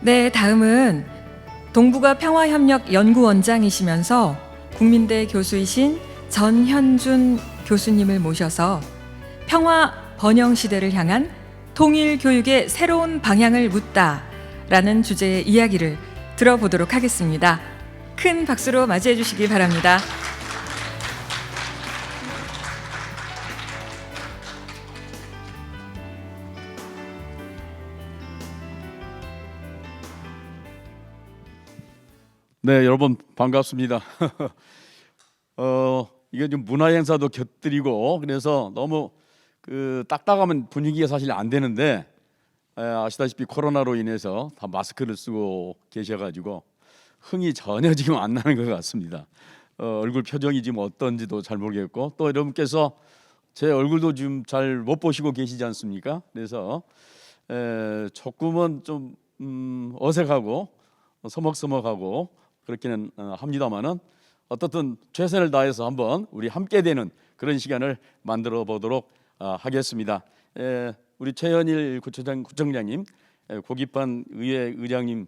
네, 다음은 동북아 평화협력연구원장이시면서 국민대 교수이신 전현준 교수님을 모셔서 평화 번영 시대를 향한 통일 교육의 새로운 방향을 묻다라는 주제의 이야기를 들어보도록 하겠습니다. 큰 박수로 맞이해 주시기 바랍니다. 네, 여러분 반갑습니다. 이게 좀 문화 행사도 곁들이고 그래서 너무 딱딱하면 분위기가 사실 안 되는데 아시다시피 코로나로 인해서 다 마스크를 쓰고 계셔가지고 흥이 전혀 지금 안 나는 것 같습니다. 얼굴 표정이 지금 어떤지도 잘 모르겠고 또 여러분께서 제 얼굴도 지금 잘 못 보시고 계시지 않습니까? 그래서 조금은 좀 어색하고 서먹서먹하고 그렇기는 합니다만은 어떻든 최선을 다해서 한번 우리 함께 되는 그런 시간을 만들어 보도록 하겠습니다. 우리 최현일 구청장님, 고기판 의회 의장님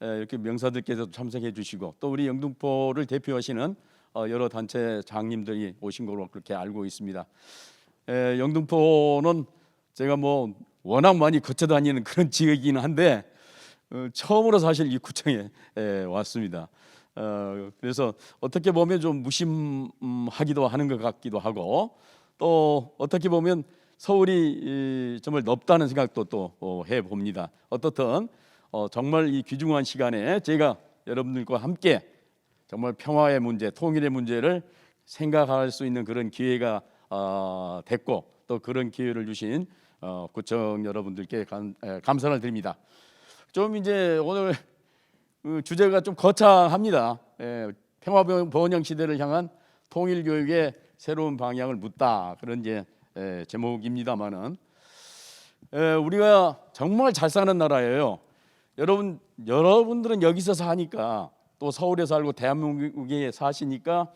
이렇게 명사들께서 참석해 주시고 또 우리 영등포를 대표하시는 여러 단체 장님들이 오신 걸로 그렇게 알고 있습니다. 영등포는 제가 뭐 워낙 많이 거쳐 다니는 그런 지역이긴 한데 처음으로 사실 이 구청에 왔습니다. 그래서 어떻게 보면 좀 무심하기도 하는 것 같기도 하고 또 어떻게 보면 서울이 정말 넓다는 생각도 또 해봅니다. 어떻든 정말 이 귀중한 시간에 제가 여러분들과 함께 정말 평화의 문제, 통일의 문제를 생각할 수 있는 그런 기회가 됐고 또 그런 기회를 주신 구청 여러분들께 감사를 드립니다. 좀 이제 오늘 주제가 좀 거창합니다. 평화 번영 시대를 향한 통일 교육의 새로운 방향을 묻다 그런 이제 제목입니다만은 우리가 정말 잘 사는 나라예요. 여러분들은 여기서 사니까 또 서울에 살고 대한민국에 사시니까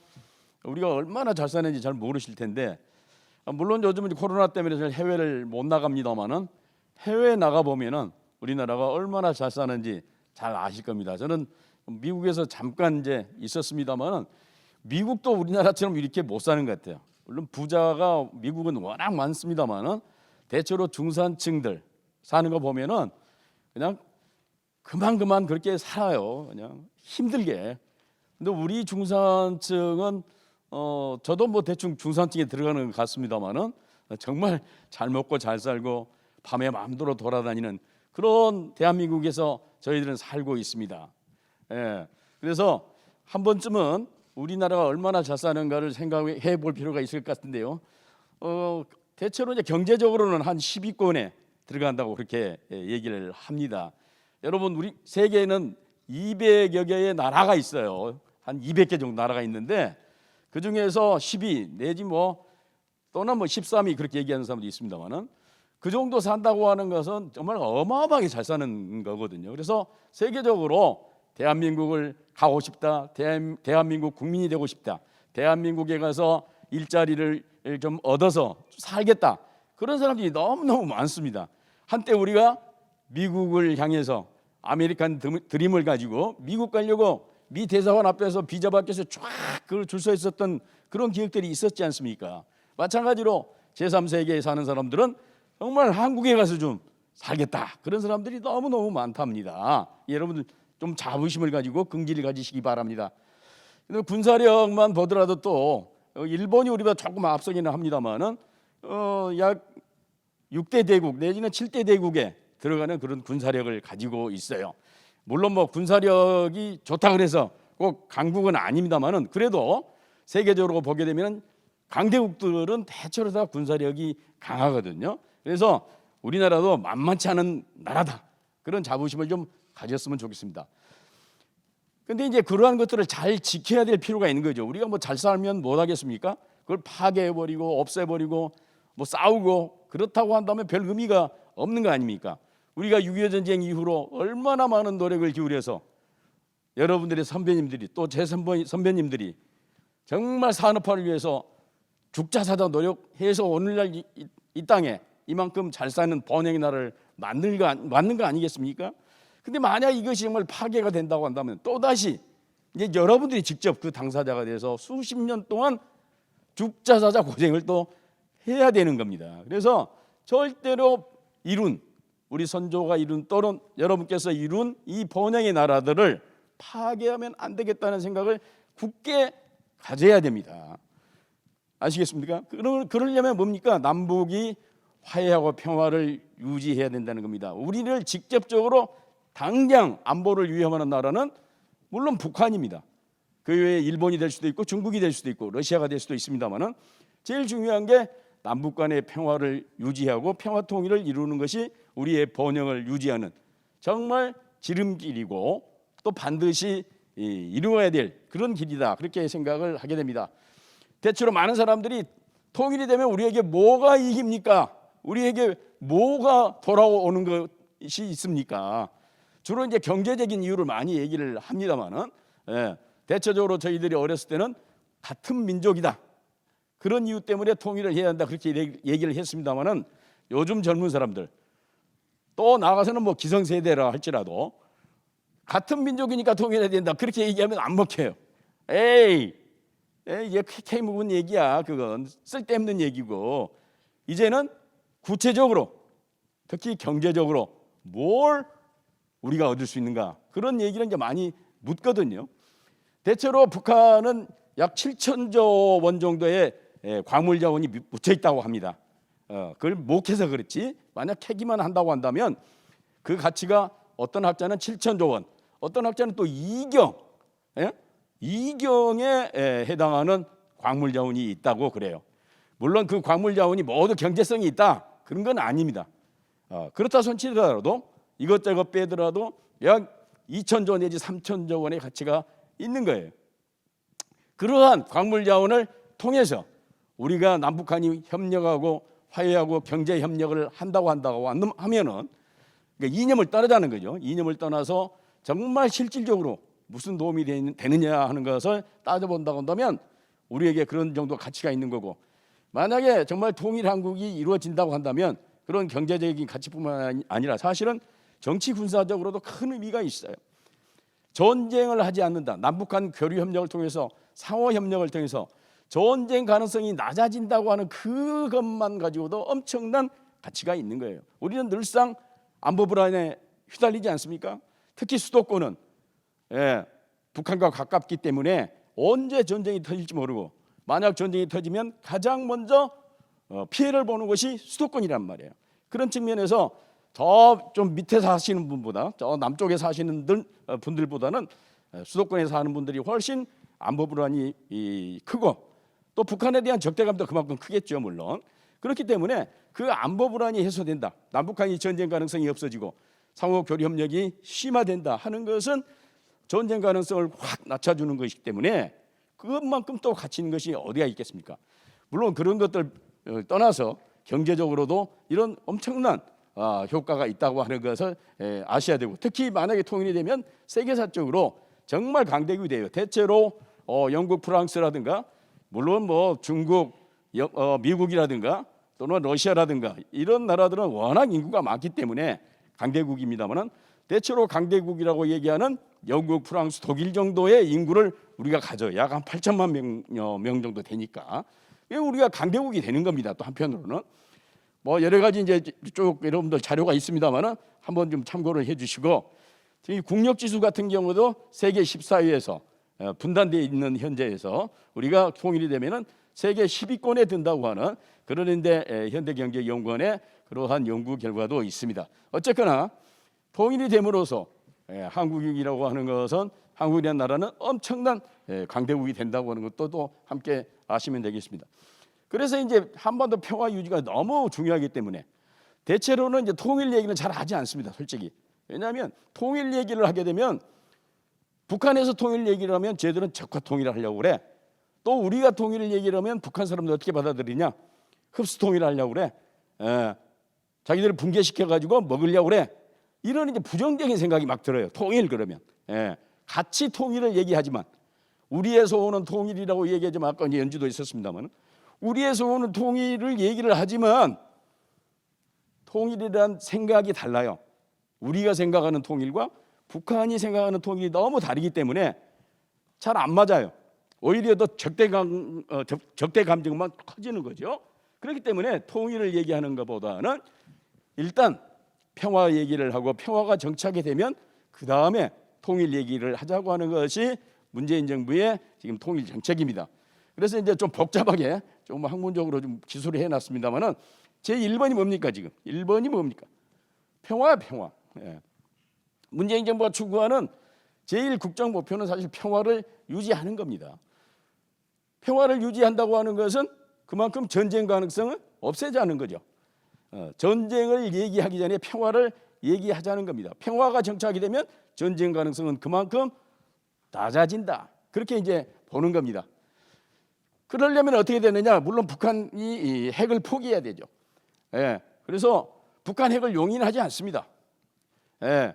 우리가 얼마나 잘 사는지 잘 모르실 텐데 물론 요즘은 코로나 때문에 잘 해외를 못 나갑니다만은 해외에 나가 보면은 우리나라가 얼마나 잘 사는지 잘 아실 겁니다. 저는 미국에서 잠깐 이제 있었습니다만은 미국도 우리나라처럼 이렇게 못 사는 것 같아요. 물론 부자가 미국은 워낙 많습니다만은 대체로 중산층들 사는 거 보면은 그냥 그만 그렇게 살아요. 그냥 힘들게. 근데 우리 중산층은 저도 뭐 대충 중산층에 들어가는 것 같습니다만은 정말 잘 먹고 잘 살고 밤에 마음대로 돌아다니는 그런 대한민국에서 저희들은 살고 있습니다. 그래서 한 번쯤은 우리나라가 얼마나 잘 사는가를 생각해 볼 필요가 있을 것 같은데요. 대체로 이제 경제적으로는 한 10위권에 들어간다고 그렇게 얘기를 합니다. 여러분 우리 세계에는 200여 개의 나라가 있어요. 한 200개 정도 나라가 있는데 그 중에서 10위 내지 뭐 또는 뭐 13위 그렇게 얘기하는 사람도 있습니다만은 그 정도 산다고 하는 것은 정말 어마어마하게 잘 사는 거거든요. 그래서 세계적으로 대한민국을 가고 싶다, 대한민국 국민이 되고 싶다, 대한민국에 가서 일자리를 좀 얻어서 살겠다 그런 사람들이 너무너무 많습니다. 한때 우리가 미국을 향해서 아메리칸 드림을 가지고 미국 가려고 미 대사관 앞에서 비자 받기 위해서 쫙 줄 서 있었던 그런 기억들이 있었지 않습니까? 마찬가지로 제3세계에 사는 사람들은 정말 한국에 가서 좀 살겠다 그런 사람들이 너무너무 많답니다. 여러분들 좀 자부심을 가지고 긍지를 가지시기 바랍니다. 근데 군사력만 보더라도 또 일본이 우리보다 조금 앞서기는 합니다만은 약 6대 대국 내지는 7대 대국에 들어가는 그런 군사력을 가지고 있어요. 물론 뭐 군사력이 좋다 그래서 꼭 강국은 아닙니다만은 그래도 세계적으로 보게 되면 강대국들은 대체로 다 군사력이 강하거든요. 그래서 우리나라도 만만치 않은 나라다 그런 자부심을 좀 가졌으면 좋겠습니다. 근데 이제 그러한 것들을 잘 지켜야 될 필요가 있는 거죠. 우리가 뭐 잘 살면 못 하겠습니까? 그걸 파괴해버리고 없애버리고 뭐 싸우고 그렇다고 한다면 별 의미가 없는 거 아닙니까? 우리가 6.25 전쟁 이후로 얼마나 많은 노력을 기울여서 여러분들의 선배님들이 또 제 선배님들이 정말 산업화를 위해서 죽자사자 노력해서 오늘날 이 땅에 이만큼 잘 사는 번영의 나라를 만든 거 아니겠습니까? 근데 만약 이것이 정말 파괴가 된다고 한다면 또다시 이제 여러분들이 직접 그 당사자가 돼서 수십 년 동안 죽자 사자 고생을 또 해야 되는 겁니다. 그래서 절대로 우리 선조가 이룬 또는 여러분께서 이룬 이 번영의 나라들을 파괴하면 안 되겠다는 생각을 굳게 가져야 됩니다. 아시겠습니까? 그러려면 뭡니까? 남북이 화해하고 평화를 유지해야 된다는 겁니다. 우리를 직접적으로 당장 안보를 위협하는 나라는 물론 북한입니다. 그 외에 일본이 될 수도 있고 중국이 될 수도 있고 러시아가 될 수도 있습니다만은 제일 중요한 게 남북 간의 평화를 유지하고 평화 통일을 이루는 것이 우리의 번영을 유지하는 정말 지름길이고 또 반드시 이루어야 될 그런 길이다. 그렇게 생각을 하게 됩니다. 대체로 많은 사람들이 통일이 되면 우리에게 뭐가 이깁니까? 우리에게 뭐가 돌아오는 것이 있습니까? 주로 이제 경제적인 이유를 많이 얘기를 합니다만은 대체적으로 저희들이 어렸을 때는 같은 민족이다. 그런 이유 때문에 통일을 해야 한다. 그렇게 얘기를 했습니다만은 요즘 젊은 사람들 또 나가서는 뭐 기성세대라 할지라도 같은 민족이니까 통일해야 된다. 그렇게 얘기하면 안 먹혀요. 이게 캐 묵은 얘기야. 그건 쓸데없는 얘기고 이제는 구체적으로 특히 경제적으로 뭘 우리가 얻을 수 있는가 그런 얘기를 이제 많이 묻거든요. 대체로 북한은 약 7천조 원 정도의 광물 자원이 묻혀 있다고 합니다. 그걸 목해서 그렇지 만약 캐기만 한다고 한다면 그 가치가 어떤 학자는 7천조 원, 어떤 학자는 또 2경, 2경에 해당하는 광물 자원이 있다고 그래요. 물론 그 광물 자원이 모두 경제성이 있다 그런 건 아닙니다. 그렇다 손치더라도 이것저것 빼더라도 약 2천조 내지 3천조 원의 가치가 있는 거예요. 그러한 광물 자원을 통해서 우리가 남북한이 협력하고 화해하고 경제 협력을 한다고 하면은 그러니까 이념을 떠나자는 거죠. 이념을 떠나서 정말 실질적으로 무슨 도움이 되느냐 하는 것을 따져본다고 한다면 우리에게 그런 정도 가치가 있는 거고 만약에 정말 통일 한국이 이루어진다고 한다면 그런 경제적인 가치뿐만 아니라 사실은 정치 군사적으로도 큰 의미가 있어요. 전쟁을 하지 않는다. 남북한 교류 협력을 통해서 상호 협력을 통해서 전쟁 가능성이 낮아진다고 하는 그것만 가지고도 엄청난 가치가 있는 거예요. 우리는 늘상 안보 불안에 휘달리지 않습니까? 특히 수도권은 북한과 가깝기 때문에 언제 전쟁이 터질지 모르고 만약 전쟁이 터지면 가장 먼저 피해를 보는 것이 수도권이란 말이에요. 그런 측면에서 저 좀 밑에 사시는 분보다 저 남쪽에 사시는 분들보다는 수도권에 사는 분들이 훨씬 안보 불안이 크고 또 북한에 대한 적대감도 그만큼 크겠죠. 물론 그렇기 때문에 그 안보 불안이 해소된다. 남북한이 전쟁 가능성이 없어지고 상호 교류 협력이 심화된다 하는 것은 전쟁 가능성을 확 낮춰주는 것이기 때문에 그것만큼 또 가치 있는 것이 어디가 있겠습니까? 물론 그런 것들 떠나서 경제적으로도 이런 엄청난 효과가 있다고 하는 것을 아셔야 되고 특히 만약에 통일이 되면 세계사적으로 정말 강대국이 돼요. 대체로 영국, 프랑스라든가 물론 뭐 중국, 미국이라든가 또는 러시아라든가 이런 나라들은 워낙 인구가 많기 때문에 강대국입니다만은 대체로 강대국이라고 얘기하는 영국, 프랑스, 독일 정도의 인구를 우리가 가져요. 약 한 8천만 명 정도 되니까 우리가 강대국이 되는 겁니다. 또 한편으로는 뭐 여러 가지 이제 쭉 여러분들 자료가 있습니다만은 한번 좀 참고를 해주시고 국력 지수 같은 경우도 세계 14위에서 분단되어 있는 현재에서 우리가 통일이 되면은 세계 10위권에 든다고 하는 그런데 현대경제연구원의 그러한 연구 결과도 있습니다. 어쨌거나 통일이 됨으로써 한국이라고 하는 것은 한국이라는 나라는 엄청난 강대국이 된다고 하는 것도 또 함께 아시면 되겠습니다. 그래서 이제 한반도 평화 유지가 너무 중요하기 때문에 대체로는 이제 통일 얘기는 잘 하지 않습니다. 솔직히 왜냐하면 통일 얘기를 하게 되면 북한에서 통일 얘기를 하면 쟤들은 적화 통일을 하려고 그래. 또 우리가 통일을 얘기를 하면 북한 사람들 어떻게 받아들이냐? 흡수 통일을 하려고 그래. 자기들을 붕괴시켜 가지고 먹으려고 그래. 이런 이제 부정적인 생각이 막 들어요. 통일 그러면 같이 통일을 얘기하지만 우리에서 오는 통일이라고 얘기하지만 아까 이제 연주도 있었습니다만 우리에서 오는 통일을 얘기를 하지만 통일이란 생각이 달라요. 우리가 생각하는 통일과 북한이 생각하는 통일이 너무 다르기 때문에 잘 안 맞아요. 오히려 더 적대 감정만 커지는 거죠. 그렇기 때문에 통일을 얘기하는 것보다는 일단 평화 얘기를 하고 평화가 정착이 되면 그 다음에 통일 얘기를 하자고 하는 것이 문재인 정부의 지금 통일 정책입니다. 그래서 이제 좀 복잡하게 좀 학문적으로 좀 기술을 해놨습니다만은 제 1번이 뭡니까 지금? 1번이 뭡니까? 평화. 예. 문재인 정부가 추구하는 제1 국정 목표는 사실 평화를 유지하는 겁니다. 평화를 유지한다고 하는 것은 그만큼 전쟁 가능성을 없애자는 거죠. 전쟁을 얘기하기 전에 평화를 얘기하자는 겁니다. 평화가 정착이 되면 전쟁 가능성은 그만큼 낮아진다. 그렇게 이제 보는 겁니다. 그러려면 어떻게 되느냐? 물론 북한이 이 핵을 포기해야 되죠. 예. 그래서 북한 핵을 용인하지 않습니다. 예.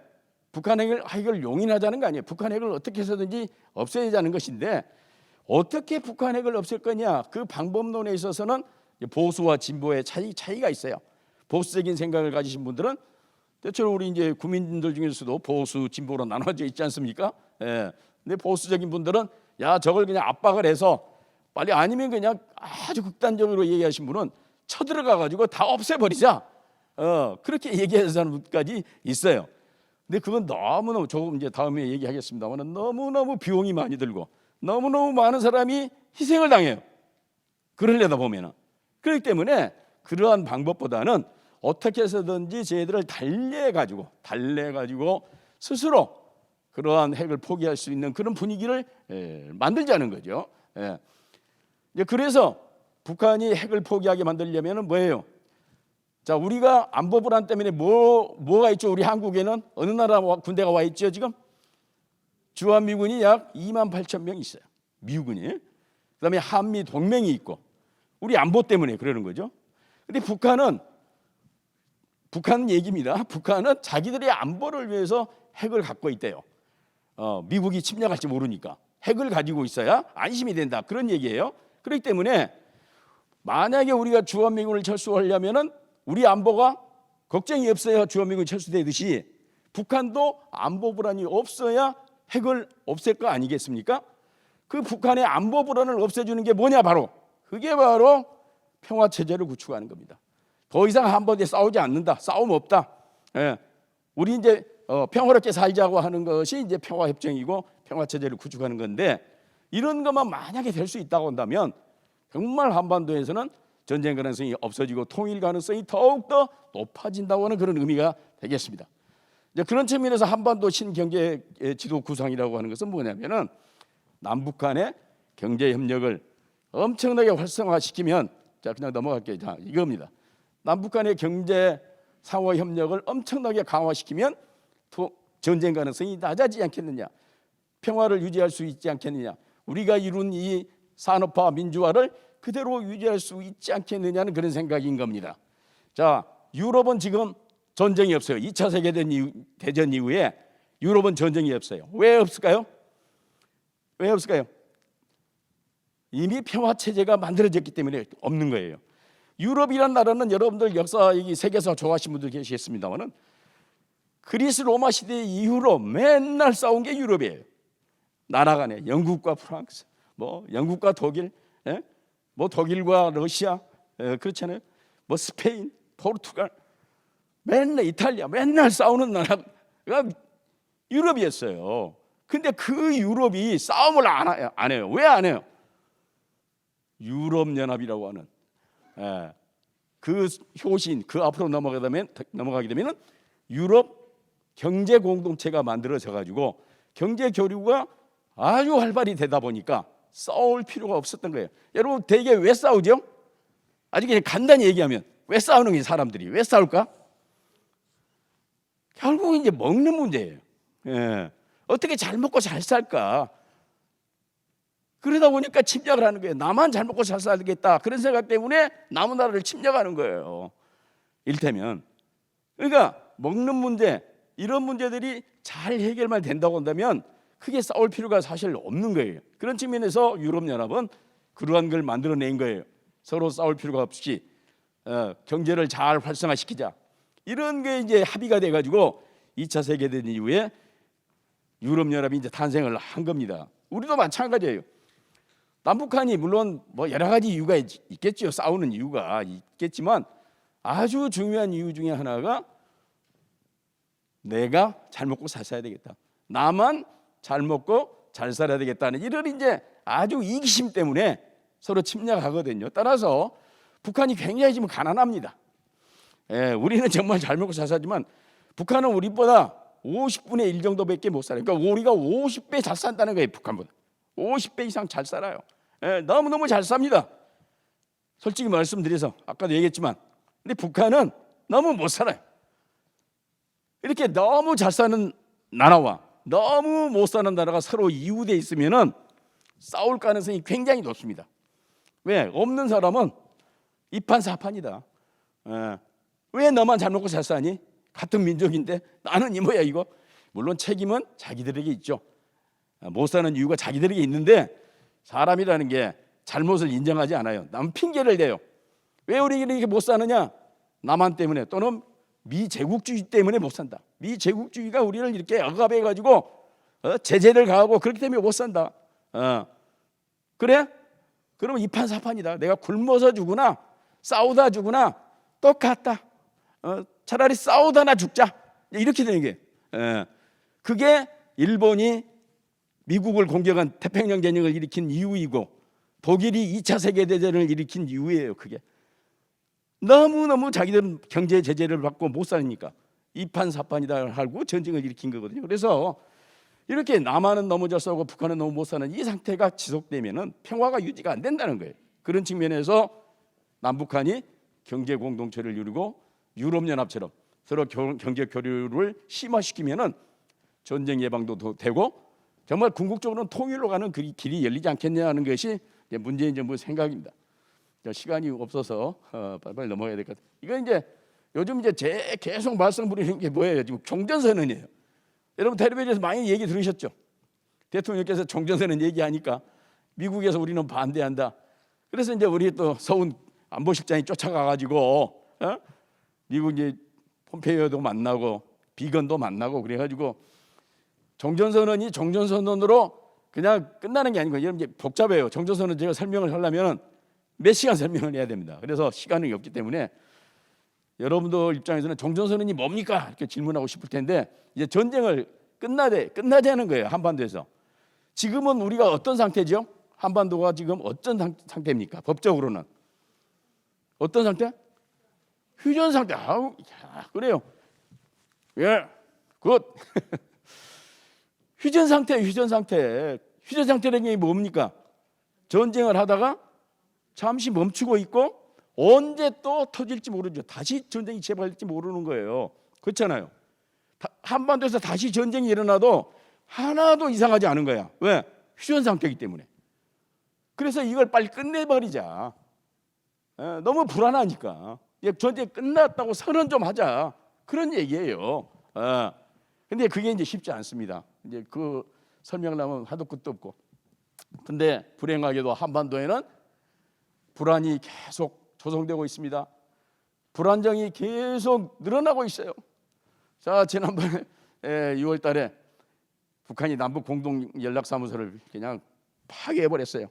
북한 핵을 용인하자는 거 아니에요. 북한 핵을 어떻게 해서든지 없애자는 것인데 어떻게 북한 핵을 없앨 거냐? 그 방법론에 있어서는 보수와 진보의 차이가 있어요. 보수적인 생각을 가지신 분들은 대체로 우리 이제 국민들 중에서도 보수 진보로 나눠져 있지 않습니까? 예. 근데 보수적인 분들은 야 저걸 그냥 압박을 해서 빨리 아니면 그냥 아주 극단적으로 얘기하신 분은 쳐들어가 가지고 다 없애버리자. 그렇게 얘기하는 사람까지 있어요. 근데 그건 너무너무 조금 이제 다음에 얘기하겠습니다만 너무너무 비용이 많이 들고 너무너무 많은 사람이 희생을 당해요. 그러려다 보면은. 그렇기 때문에 그러한 방법보다는 어떻게 해서든지 저희들을 달래가지고 스스로 그러한 핵을 포기할 수 있는 그런 분위기를 만들자는 거죠. 그래서 북한이 핵을 포기하게 만들려면 뭐예요? 자, 우리가 안보 불안 때문에 뭐가 있죠? 우리 한국에는 어느 나라 군대가 와 있죠 지금? 주한미군이 약 28,000명 있어요. 미군이. 그다음에 한미 동맹이 있고 우리 안보 때문에 그러는 거죠. 근데 북한은 얘기입니다. 북한은 자기들의 안보를 위해서 핵을 갖고 있대요. 미국이 침략할지 모르니까 핵을 가지고 있어야 안심이 된다. 그런 얘기예요. 그렇기 때문에 만약에 우리가 주한미군을 철수하려면은 우리 안보가 걱정이 없어야 주한미군이 철수되듯이 북한도 안보 불안이 없어야 핵을 없앨 거 아니겠습니까? 그 북한의 안보 불안을 없애주는 게 뭐냐 그게 바로 평화 체제를 구축하는 겁니다. 더 이상 한번에 싸우지 않는다. 싸움 없다. 우리 이제 평화롭게 살자고 하는 것이 이제 평화 협정이고 평화 체제를 구축하는 건데 이런 것만 만약에 될 수 있다고 한다면 정말 한반도에서는 전쟁 가능성이 없어지고 통일 가능성이 더욱더 높아진다고 하는 그런 의미가 되겠습니다. 이제 그런 측면에서 한반도 신경제 지도 구상이라고 하는 것은 뭐냐면은 남북 간의 경제 협력을 엄청나게 활성화시키면 자 그냥 넘어갈게요. 자 이겁니다. 남북 간의 경제 상호 협력을 엄청나게 강화시키면 전쟁 가능성이 낮아지지 않겠느냐? 평화를 유지할 수 있지 않겠느냐? 우리가 이룬 이 산업화 민주화를 그대로 유지할 수 있지 않겠느냐는 그런 생각인 겁니다. 자, 유럽은 지금 전쟁이 없어요. 2차 세계대전 이후에 유럽은 전쟁이 없어요. 왜 없을까요? 이미 평화 체제가 만들어졌기 때문에 없는 거예요. 유럽이란 나라는 여러분들 역사 이 세계사 좋아하시는 분들 계시겠습니다만은 그리스 로마 시대 이후로 맨날 싸운 게 유럽이에요. 나라 간에 영국과 프랑스, 영국과 독일, 독일과 러시아, 그렇잖아요. 스페인, 포르투갈, 맨날 이탈리아, 맨날 싸우는 나라가 유럽이었어요. 근데 그 유럽이 싸움을 안 해요. 왜 안 해요? 유럽연합이라고 하는 그 효신, 그 앞으로 넘어가게 되면 유럽 경제 공동체가 만들어져 가지고 경제 교류가 아주 활발히 되다 보니까 싸울 필요가 없었던 거예요. 여러분 대개 왜 싸우죠? 아주 그냥 간단히 얘기하면 왜 싸우는 게 사람들이 왜 싸울까? 결국 이제 먹는 문제예요. 어떻게 잘 먹고 잘 살까? 그러다 보니까 침략을 하는 거예요. 나만 잘 먹고 잘 살겠다 그런 생각 때문에 남은 나라를 침략하는 거예요. 일테면 그러니까 먹는 문제 이런 문제들이 잘 해결만 된다고 한다면 크게 싸울 필요가 사실 없는 거예요. 그런 측면에서 유럽연합은 그러한 걸 만들어낸 거예요. 서로 싸울 필요가 없이 경제를 잘 활성화시키자. 이런 게 이제 합의가 돼가지고 2차 세계대전 이후에 유럽연합이 이제 탄생을 한 겁니다. 우리도 마찬가지예요. 남북한이 물론 뭐 여러 가지 이유가 있겠죠. 싸우는 이유가 있겠지만 아주 중요한 이유 중에 하나가 내가 잘 먹고 잘 살아야 되겠다. 나만 잘 먹고 잘 살아야 되겠다는 이런 이제 아주 이기심 때문에 서로 침략하거든요. 따라서 북한이 굉장히 지금 가난합니다. 우리는 정말 잘 먹고 잘 살지만 북한은 우리보다 50분의 1 정도밖에 못 살아요. 그러니까 우리가 50배 잘 산다는 거예요. 북한보다 50배 이상 잘 살아요. 너무너무 잘 삽니다. 솔직히 말씀드려서 아까도 얘기했지만 근데 북한은 너무 못 살아요. 이렇게 너무 잘 사는 나라와 너무 못 사는 나라가 서로 이웃에 있으면은 싸울 가능성이 굉장히 높습니다. 왜? 없는 사람은 이판사판이다. 왜 너만 잘 먹고 잘 사니? 같은 민족인데 나는 이 뭐야 이거? 물론 책임은 자기들에게 있죠. 못 사는 이유가 자기들에게 있는데 사람이라는 게 잘못을 인정하지 않아요. 남 핑계를 대요. 왜 우리 이렇게 못 사느냐? 남한 때문에 또는 미제국주의 때문에 못 산다. 미제국주의가 우리를 이렇게 억압해 가지고 제재를 가하고 그렇기 때문에 못 산다. 그래? 그러면 이판사판이다. 내가 굶어서 죽으나 싸우다 죽으나 똑같다. 차라리 싸우다나 죽자. 이렇게 되는 게. 그게 일본이 미국을 공격한 태평양 전쟁을 일으킨 이유이고 독일이 2차 세계대전을 일으킨 이유예요. 그게 너무너무 자기들은 경제 제재를 받고 못 사니까 이판사판이다 하고 전쟁을 일으킨 거거든요. 그래서 이렇게 남한은 너무 잘 싸우고 북한은 너무 못 사는 이 상태가 지속되면은 평화가 유지가 안 된다는 거예요. 그런 측면에서 남북한이 경제 공동체를 이루고 유럽연합처럼 서로 경제 교류를 심화시키면은 전쟁 예방도 되고 정말 궁극적으로는 통일로 가는 그 길이 열리지 않겠냐는 것이 문재인 정부 생각입니다. 시간이 없어서 빨리 넘어가야 될 것 같아요. 이건 이제 요즘 이제 계속 말씀드리는 게 뭐예요? 지금 종전선언이에요. 여러분 텔레비전에서 많이 얘기 들으셨죠? 대통령께서 종전선언 얘기하니까 미국에서 우리는 반대한다. 그래서 이제 우리 또 서훈 안보실장이 쫓아가가지고 미국 이제 폼페이오도 만나고 비건도 만나고 그래가지고 종전선언이 종전선언으로 그냥 끝나는 게 아니고 이제 복잡해요. 종전선언 제가 설명을 하려면 몇 시간 설명을 해야 됩니다. 그래서 시간이 없기 때문에 여러분들 입장에서는 종전선언이 뭡니까? 이렇게 질문하고 싶을 텐데 이제 전쟁을 끝나자는 거예요. 한반도에서. 지금은 우리가 어떤 상태죠? 한반도가 지금 어떤 상태입니까? 법적으로는 어떤 상태? 휴전 상태. 아우, 그래요. 예, 굿. 휴전 상태. 휴전 상태라는 게 뭡니까? 전쟁을 하다가 잠시 멈추고 있고 언제 또 터질지 모르죠. 다시 전쟁이 재발될지 모르는 거예요. 그렇잖아요. 한반도에서 다시 전쟁이 일어나도 하나도 이상하지 않은 거야. 왜? 휴전 상태이기 때문에. 그래서 이걸 빨리 끝내버리자. 너무 불안하니까. 전쟁 끝났다고 선언 좀 하자. 그런 얘기예요. 근데 그게 이제 쉽지 않습니다. 이제 그 설명을 하면 하도 끝도 없고. 근데 불행하게도 한반도에는 불안이 계속 조성되고 있습니다. 불안정이 계속 늘어나고 있어요. 자, 지난번에 6월 달에 북한이 남북 공동 연락사무소를 그냥 파괴해 버렸어요.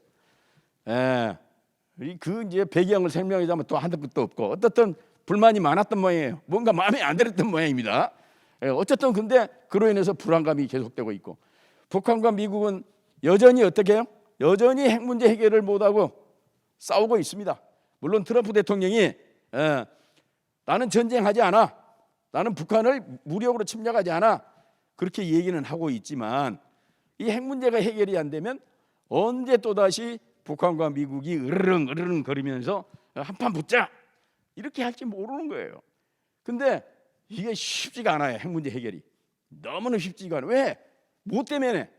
그 이제 배경을 설명하자면 또 한도 끝도 없고 어떻든 불만이 많았던 모양이에요. 뭔가 마음에 안 들었던 모양입니다. 어쨌든 근데 그로 인해서 불안감이 계속되고 있고 북한과 미국은 여전히 어떻게 해요? 여전히 핵 문제 해결을 못하고 싸우고 있습니다. 물론 트럼프 대통령이 나는 전쟁하지 않아, 나는 북한을 무력으로 침략하지 않아 그렇게 얘기는 하고 있지만 이 핵 문제가 해결이 안 되면 언제 또다시 북한과 미국이 으르릉 거리면서 한판 붙자 이렇게 할지 모르는 거예요. 근데 이게 쉽지가 않아요. 핵 문제 해결이 너무나 쉽지가 않아요. 왜? 뭐 때문에?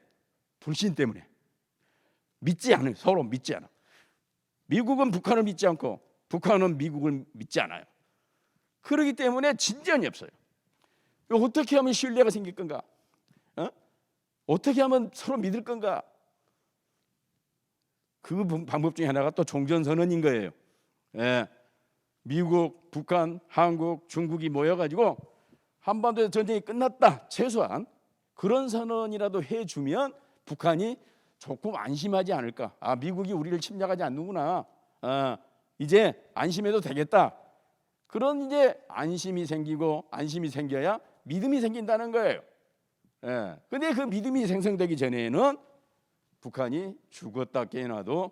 불신 때문에. 믿지 않아요. 서로 믿지 않아. 미국은 북한을 믿지 않고 북한은 미국을 믿지 않아요. 그렇기 때문에 진전이 없어요. 어떻게 하면 신뢰가 생길 건가? 어떻게 하면 서로 믿을 건가? 그 방법 중에 하나가 또 종전선언인 거예요. 미국, 북한, 한국, 중국이 모여가지고 한반도에서 전쟁이 끝났다, 최소한 그런 선언이라도 해주면 북한이 조금 안심하지 않을까. 아, 미국이 우리를 침략하지 않는구나. 이제 안심해도 되겠다. 그런 이제 안심이 생겨야 믿음이 생긴다는 거예요. 근데 그 믿음이 생성되기 전에는 북한이 죽었다 깨어나도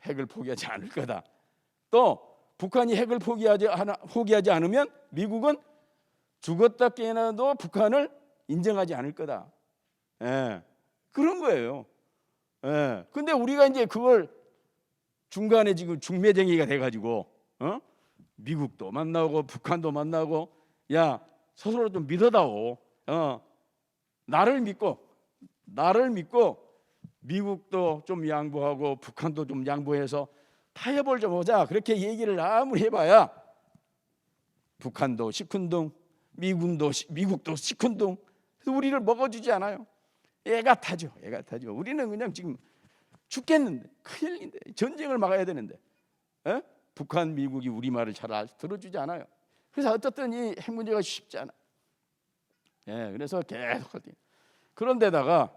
핵을 포기하지 않을 거다. 또 북한이 핵을 포기하지 않으면 미국은 죽었다 깨어나도 북한을 인정하지 않을 거다. 그런 거예요. 근데 우리가 이제 그걸 중간에 지금 중매쟁이가 돼가지고 미국도 만나고 북한도 만나고, 야, 서로 좀 믿어다오. 나를 믿고 미국도 좀 양보하고 북한도 좀 양보해서 타협을 좀 하자. 그렇게 얘기를 아무리 해봐야 북한도 시큰둥, 미국도 시큰둥. 그래서 우리를 먹어주지 않아요. 애가 타죠. 우리는 그냥 지금 죽겠는데, 큰일인데, 전쟁을 막아야 되는데, 북한, 미국이 우리 말을 잘 들어주지 않아요. 그래서 어쨌든 이 핵 문제가 쉽지 않아. 그래서 계속 그런데다가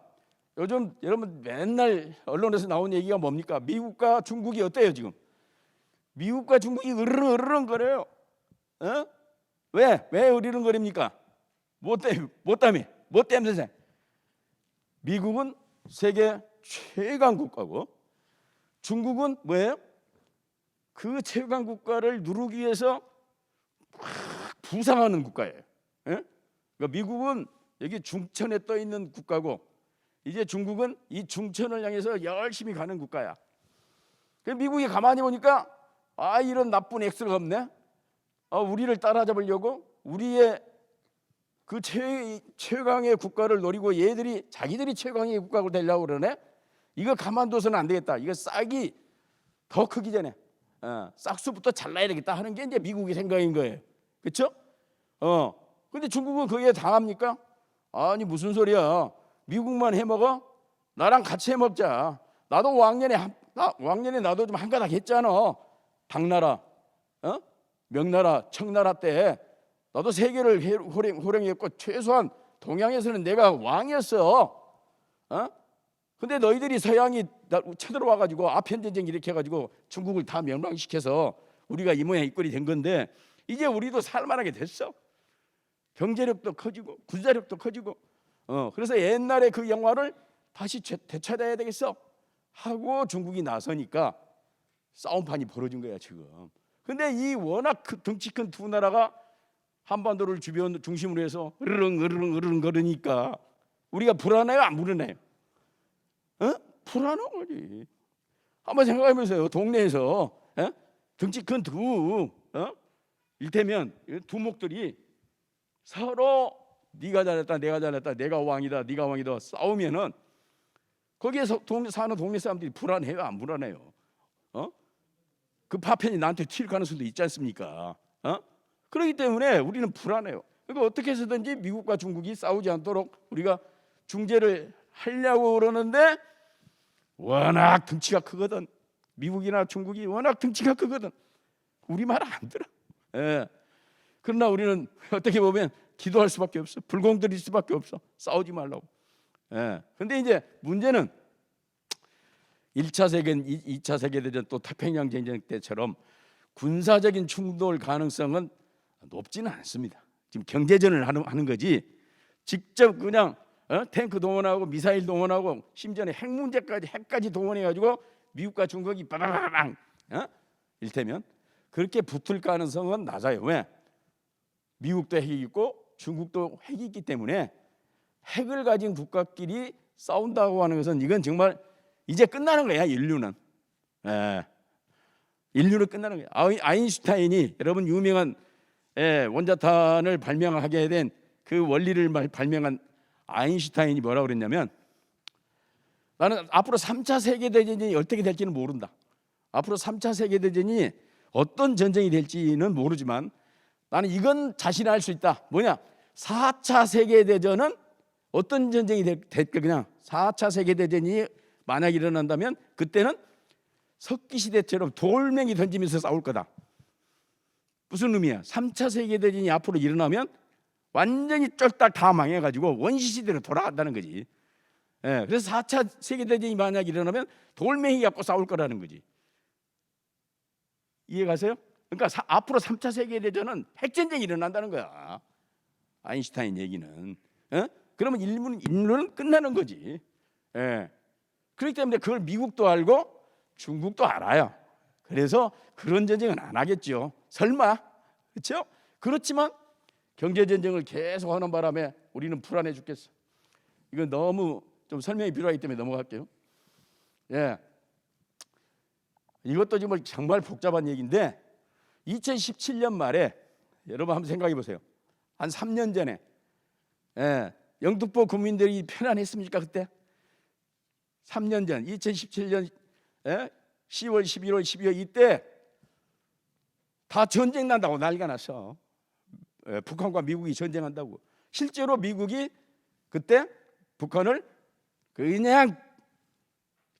요즘 여러분 맨날 언론에서 나온 얘기가 뭡니까? 미국과 중국이 어때요 지금? 미국과 중국이 으르렁거려요. 왜 으르렁거립니까? 뭐 때문에? 미국은 세계 최강 국가고 중국은 뭐예요? 그 최강 국가를 누르기 위해서 부상하는 국가예요. 그러니까 미국은 여기 중천에 떠 있는 국가고, 이제 중국은 이 중천을 향해서 열심히 가는 국가야. 미국이 가만히 보니까 이런 나쁜 엑스가 없네. 우리를 따라잡으려고 우리의 그 최강의 국가를 노리고 자기들이 최강의 국가가 되려고 그러네. 이거 가만둬서는 안 되겠다. 이거 싹이 더 크기 전에 싹수부터 잘라야 되겠다 하는 게 이제 미국의 생각인 거예요. 그렇죠? 근데 중국은 거기에 당합니까? 아니 무슨 소리야? 미국만 해먹어? 나랑 같이 해먹자. 나도 왕년에 나도 좀 한가닥 했잖아. 당나라, 명나라, 청나라 때 나도 세계를 호령했고 최소한 동양에서는 내가 왕이었어. 근데 너희들이 서양이 쳐들어와가지고 아편전쟁 일으켜가지고 중국을 다 멸망시켜서 우리가 이 모양 이 꼴이 된 건데, 이제 우리도 살만하게 됐어. 경제력도 커지고 군사력도 커지고. 그래서 옛날에 그 영화를 다시 되찾아야 되겠어 하고 중국이 나서니까 싸움판이 벌어진 거야 지금. 근데 이 워낙 덩치 큰 두 나라가 한반도를 중심으로 해서 으르렁 거리니까 우리가 불안해요, 안 불안해요? 불안한 거지. 한번 생각해보세요. 동네에서 덩치 큰 일테면 두목들이 서로 네가 잘했다, 내가 잘했다, 내가 왕이다, 네가 왕이다 싸우면은 거기에서 사는 동네 사람들이 불안해요, 안 불안해요? 그 파편이 나한테 튈 가능성도 있지 않습니까? 그렇기 때문에 우리는 불안해요. 그러니까 어떻게 해서든지 미국과 중국이 싸우지 않도록 우리가 중재를 하려고 그러는데 워낙 덩치가 크거든. 미국이나 중국이 워낙 덩치가 크거든. 우리 말 안 들어. 그러나 우리는 어떻게 보면 기도할 수밖에 없어. 불공 드릴 수밖에 없어. 싸우지 말라고. 근데 이제 문제는 1차 세계, 2차 세계대전 또 태평양 전쟁 때처럼 군사적인 충돌 가능성은 높지는 않습니다. 지금 경제전을 하는 거지. 직접 그냥 탱크 동원하고 미사일 동원하고 심지어는 핵까지 동원해가지고 미국과 중국이 빠바바방 일테면 그렇게 붙을 가능성은 낮아요. 왜? 미국도 핵이 있고 중국도 핵이 있기 때문에 핵을 가진 국가끼리 싸운다고 하는 것은 이건 정말 이제 끝나는 거야. 인류는 끝나는 거야. 아인슈타인이 여러분 유명한 원자탄을 발명하게 된 그 원리를 발명한 아인슈타인이 뭐라고 그랬냐면, 나는 앞으로 3차 세계대전이 어떻게 될지는 모른다. 앞으로 3차 세계대전이 어떤 전쟁이 될지는 모르지만 나는 이건 자신할 수 있다. 뭐냐? 4차 세계대전은 어떤 전쟁이 될까? 그냥 4차 세계대전이 만약 일어난다면 그때는 석기시대처럼 돌멩이 던지면서 싸울 거다. 무슨 의미야? 3차 세계대전이 앞으로 일어나면 완전히 쫄딱 다 망해가지고 원시 시대로 돌아간다는 거지. 예, 그래서 4차 세계대전이 만약 일어나면 돌멩이 갖고 싸울 거라는 거지. 이해가세요? 그러니까 앞으로 3차 세계대전은 핵전쟁이 일어난다는 거야. 아인슈타인 얘기는. 그러면 인류는 끝나는 거지. 예. 그렇기 때문에 그걸 미국도 알고 중국도 알아요. 그래서 그런 전쟁은 안 하겠죠. 설마. 그렇죠? 그렇지만 경제전쟁을 계속 하는 바람에 우리는 불안해 죽겠어. 이건 너무 좀 설명이 필요하기 때문에 넘어갈게요. 예. 이것도 정말 복잡한 얘기인데 2017년 말에 여러분 한번 생각해 보세요. 한 3년 전에 영등포 국민들이 편안했습니까 그때? 3년 전 2017년 10월, 11월, 12월 이때 다 전쟁 난다고 난리가 났어. 북한과 미국이 전쟁한다고. 실제로 미국이 그때 북한을 그냥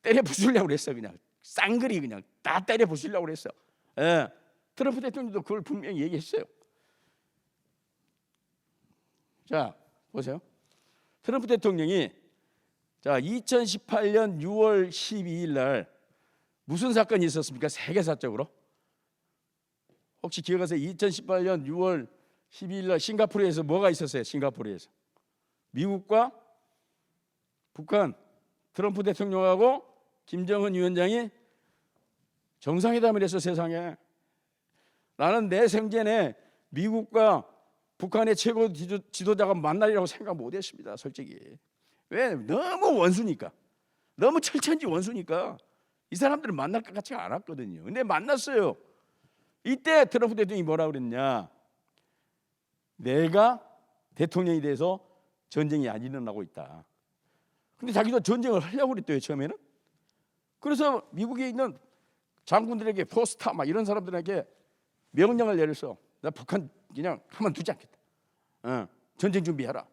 때려 부수려고 그랬어. 그냥 쌍그리 그냥 다 때려 부수려고 그랬어. 트럼프 대통령도 그걸 분명히 얘기했어요. 자, 보세요. 트럼프 대통령이 2018년 6월 12일 날 무슨 사건이 있었습니까? 세계사적으로. 혹시 기억하세요? 2018년 6월 12일 날 싱가포르에서 뭐가 있었어요? 싱가포르에서 미국과 북한 트럼프 대통령하고 김정은 위원장이 정상회담을 했어. 세상에. 나는 내 생전에 미국과 북한의 최고 지도자가 만날이라고 생각 못했습니다. 솔직히. 왜? 너무 원수니까. 너무 철천지 원수니까 이 사람들은 만날 것 같지가 않았거든요. 근데 만났어요. 이때 트럼프 대통령이 뭐라 그랬냐? 내가 대통령이 돼서 전쟁이 안 일어나고 있다. 근데 자기도 전쟁을 하려고 그랬대요 처음에는. 그래서 미국에 있는 장군들에게 포스타 막 이런 사람들에게 명령을 내렸어. 나 북한 그냥 가만 두지 않겠다. 전쟁 준비해라.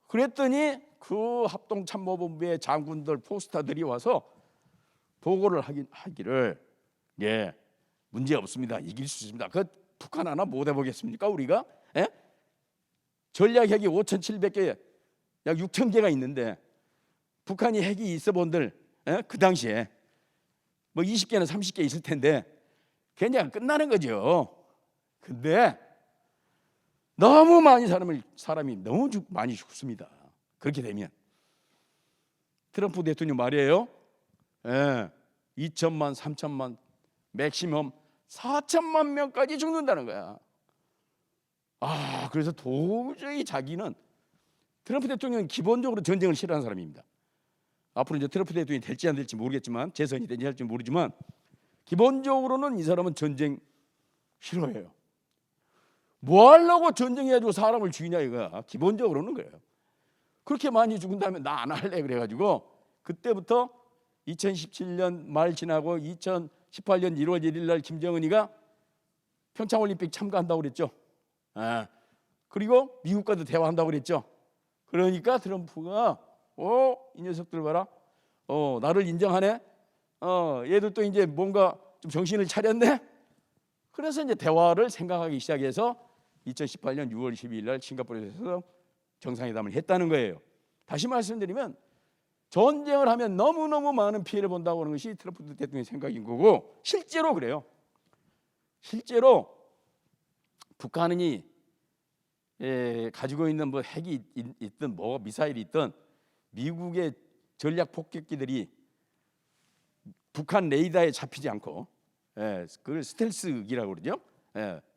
그랬더니 그 합동참모본부의 장군들 포스타들이 와서 보고를 하기를 문제 없습니다. 이길 수 있습니다. 그 북한 하나 못 해보겠습니까 우리가? 전략 핵이 5,700개 약 6,000개가 있는데 북한이 핵이 있어 본들 그 당시에 뭐 20개나 30개 있을 텐데 그냥 끝나는 거죠. 근데 너무 많이 사람이 너무 많이 죽습니다. 그렇게 되면 트럼프 대통령 말이에요. 2천만, 3천만, 맥시멈 4천만 명까지 죽는다는 거야. 그래서 도저히 자기는 트럼프 대통령은 기본적으로 전쟁을 싫어하는 사람입니다. 앞으로 이제 트럼프 대통령이 될지 안 될지 모르겠지만 재선이 될지 할지 모르지만 기본적으로는 이 사람은 전쟁 싫어해요. 뭐 하려고 전쟁해가지고 사람을 죽이냐 이거야. 기본적으로는 그래요. 그렇게 많이 죽은다면 나 안 할래 그래가지고 그때부터 2017년 말 지나고 2018년 1월 1일 날 김정은이가 평창올림픽 참가한다고 그랬죠. 그리고 미국과도 대화한다고 그랬죠. 그러니까 트럼프가 이 녀석들 봐라. 나를 인정하네. 얘들 또 이제 뭔가 좀 정신을 차렸네. 그래서 이제 대화를 생각하기 시작해서 2018년 6월 12일 날 싱가포르에서 정상회담을 했다는 거예요. 다시 말씀드리면 전쟁을 하면 너무너무 많은 피해를 본다고 하는 것이 트럼프 대통령의 생각인 거고 실제로 그래요. 실제로 북한이 가지고 있는 뭐 핵이 있든 뭐 미사일이 있든 미국의 전략 폭격기들이 북한 레이더에 잡히지 않고 그걸 스텔스기라고 그러죠.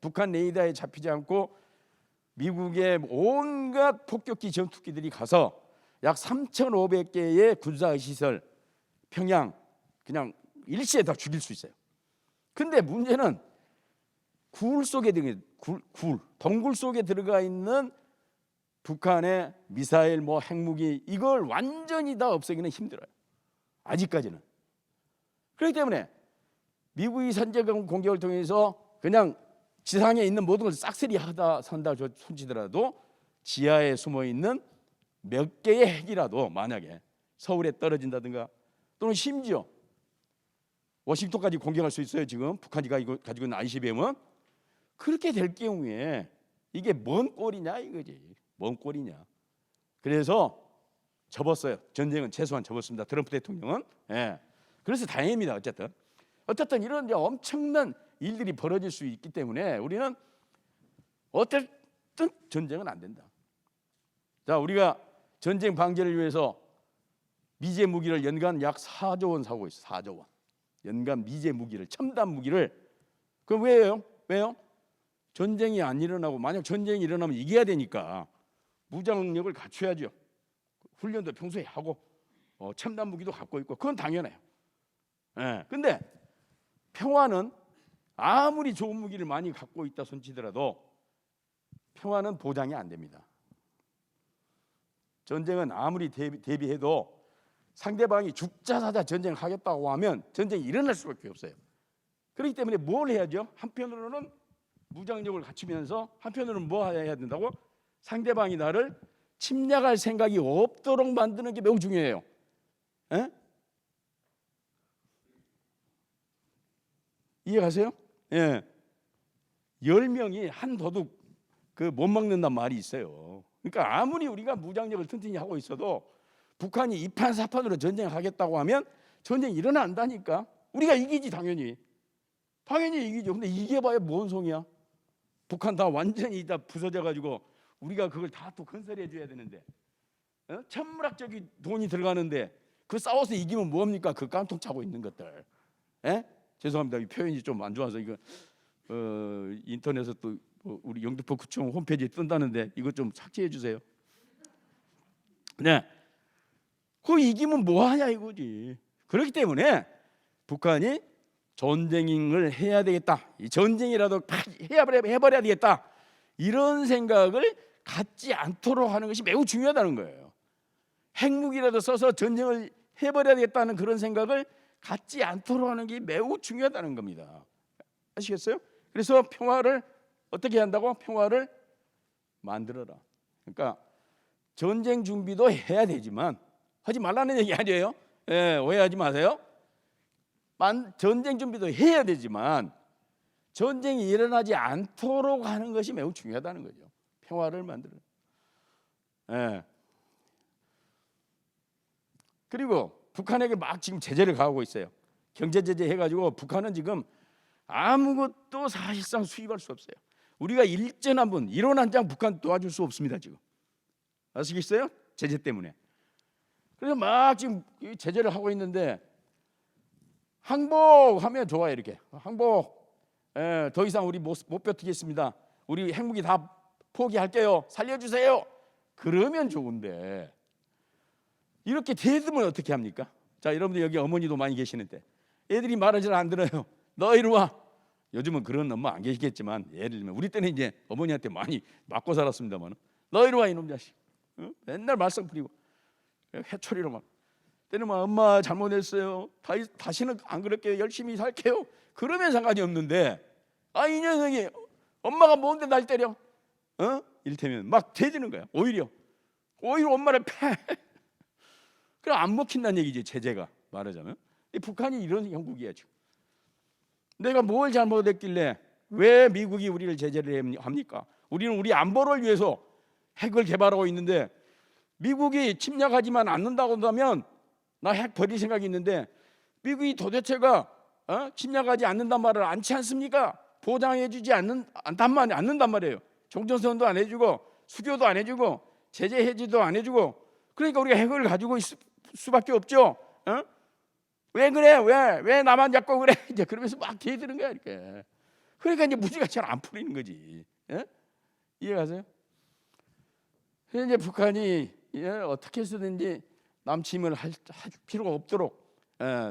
북한 레이더에 잡히지 않고 미국의 온갖 폭격기 전투기들이 가서 약 3,500개의 군사시설 평양 그냥 일시에 다 죽일 수 있어요. 근데 문제는 동굴 속에 들어가 있는 북한의 미사일 뭐 핵무기 이걸 완전히 다 없애기는 힘들어요. 아직까지는. 그렇기 때문에 미국이 선제공 공격을 통해서 그냥 지상에 있는 모든 걸 싹쓸이 하다 산다 손치더라도 지하에 숨어 있는 몇 개의 핵이라도 만약에 서울에 떨어진다든가 또는 심지어 워싱턴까지 공격할 수 있어요. 지금 북한이 가지고 있는 ICBM은 그렇게 될 경우에 이게 뭔 꼴이냐 이거지. 뭔 꼴이냐. 그래서 접었어요. 전쟁은 최소한 접었습니다. 트럼프 대통령은. 예. 그래서 다행입니다. 어쨌든 이런 이제 엄청난 일들이 벌어질 수 있기 때문에 우리는 어쨌든 전쟁은 안 된다. 자, 우리가 전쟁 방지를 위해서 미제 무기를 연간 약 4조 원 사고 있어요. 4조 원. 연간 미제 무기를, 첨단 무기를. 그럼 왜요? 전쟁이 안 일어나고, 만약 전쟁이 일어나면 이겨야 되니까 무장력을 갖춰야죠. 훈련도 평소에 하고 첨단 무기도 갖고 있고, 그건 당연해요. 예. 근데 평화는 아무리 좋은 무기를 많이 갖고 있다 손치더라도 평화는 보장이 안 됩니다. 전쟁은 아무리 대비해도 상대방이 죽자 사자 전쟁하겠다고 하면 전쟁이 일어날 수밖에 없어요. 그렇기 때문에 뭘 해야죠? 한편으로는 무장력을 갖추면서 한편으로는 뭐 해야 된다고? 상대방이 나를 침략할 생각이 없도록 만드는 게 매우 중요해요. 에? 이해가세요? 예. 10명이 한 도둑 못 먹는단 말이 있어요. 그러니까 아무리 우리가 무장력을 튼튼히 하고 있어도 북한이 이판사판으로 전쟁하겠다고 하면 전쟁이 일어난다니까. 우리가 이기지 당연히 이기죠. 근데 이겨봐야 뭔 송이야. 북한 다 완전히 다 부서져가지고 우리가 그걸 다 또 건설해 줘야 되는데 천문학적인 돈이 들어가는데 그 싸워서 이기면 뭐합니까? 그 깡통 차고 있는 것들. 에? 죄송합니다. 이 표현이 좀 안 좋아서 이거 인터넷에 또 우리 영등포 구청 홈페이지에 뜬다는데 이거 좀 삭제해 주세요. 네, 그 이기면 뭐 하냐 이거지. 그렇기 때문에 북한이 전쟁을 해야 되겠다. 이 전쟁이라도 해버려야 되겠다. 이런 생각을 갖지 않도록 하는 것이 매우 중요하다는 거예요. 핵무기라도 써서 전쟁을 해버려야 되겠다는 그런 생각을 갖지 않도록 하는 게 매우 중요하다는 겁니다. 아시겠어요? 그래서 평화를 어떻게 한다고? 평화를 만들어라. 그러니까 전쟁 준비도 해야 되지만 하지 말라는 얘기 아니에요. 예, 오해하지 마세요. 전쟁 준비도 해야 되지만 전쟁이 일어나지 않도록 하는 것이 매우 중요하다는 거죠. 평화를 만들어. 예. 그리고 북한에게 막 지금 제재를 가하고 있어요. 경제 제재 해가지고 북한은 지금 아무것도 사실상 수입할 수 없어요. 우리가 일전 한 번, 일원 한 장 북한 도와줄 수 없습니다 지금. 아시겠어요? 제재 때문에. 그래서 막 지금 제재를 하고 있는데 항복하면 좋아요. 이렇게 항복. 더 이상 우리 못 버티겠습니다. 우리 핵무기 다 포기할게요. 살려주세요. 그러면 좋은데 이렇게 대들면 어떻게 합니까? 자, 여러분들 여기 어머니도 많이 계시는데 애들이 말을 잘 안 들어요. 너 이리 와. 요즘은 그런 엄마 안 계시겠지만 예를 들면 우리 때는 이제 어머니한테 많이 맞고 살았습니다만 너 이리 와 이놈 자식. 맨날 말썽 부리고 회초리로 막 때는 막 엄마 잘못했어요. 다시는 안 그럴게요. 열심히 살게요. 그러면 상관이 없는데 이 녀석이 엄마가 뭔데 날 때려? 이를테면 막 대드는 거야. 오히려 엄마를 패. 그럼 안 먹힌다는 얘기지. 제재가 말하자면. 북한이 이런 형국이야 지금. 내가 뭘 잘못했길래 왜 미국이 우리를 제재를 합니까? 우리는 우리 안보를 위해서 핵을 개발하고 있는데 미국이 침략하지만 않는다고 한다면 나 핵 버릴 생각이 있는데 미국이 도대체가 침략하지 않는단 말을 않지 않습니까? 보장해주지 않는단 말이에요. 종전선언도 안 해주고 수교도 안 해주고 제재 해지도 안 해주고 그러니까 우리가 핵을 가지고 있을 수밖에 없죠. 왜 그래? 왜 나만 잡고 그래? 이제 그러면서 막 대드는 거야 이렇게. 그러니까 이제 무지가 잘 안 풀리는 거지. 이해가세요? 그래서 이제 북한이 어떻게 해서든지 남침을 할 필요가 없도록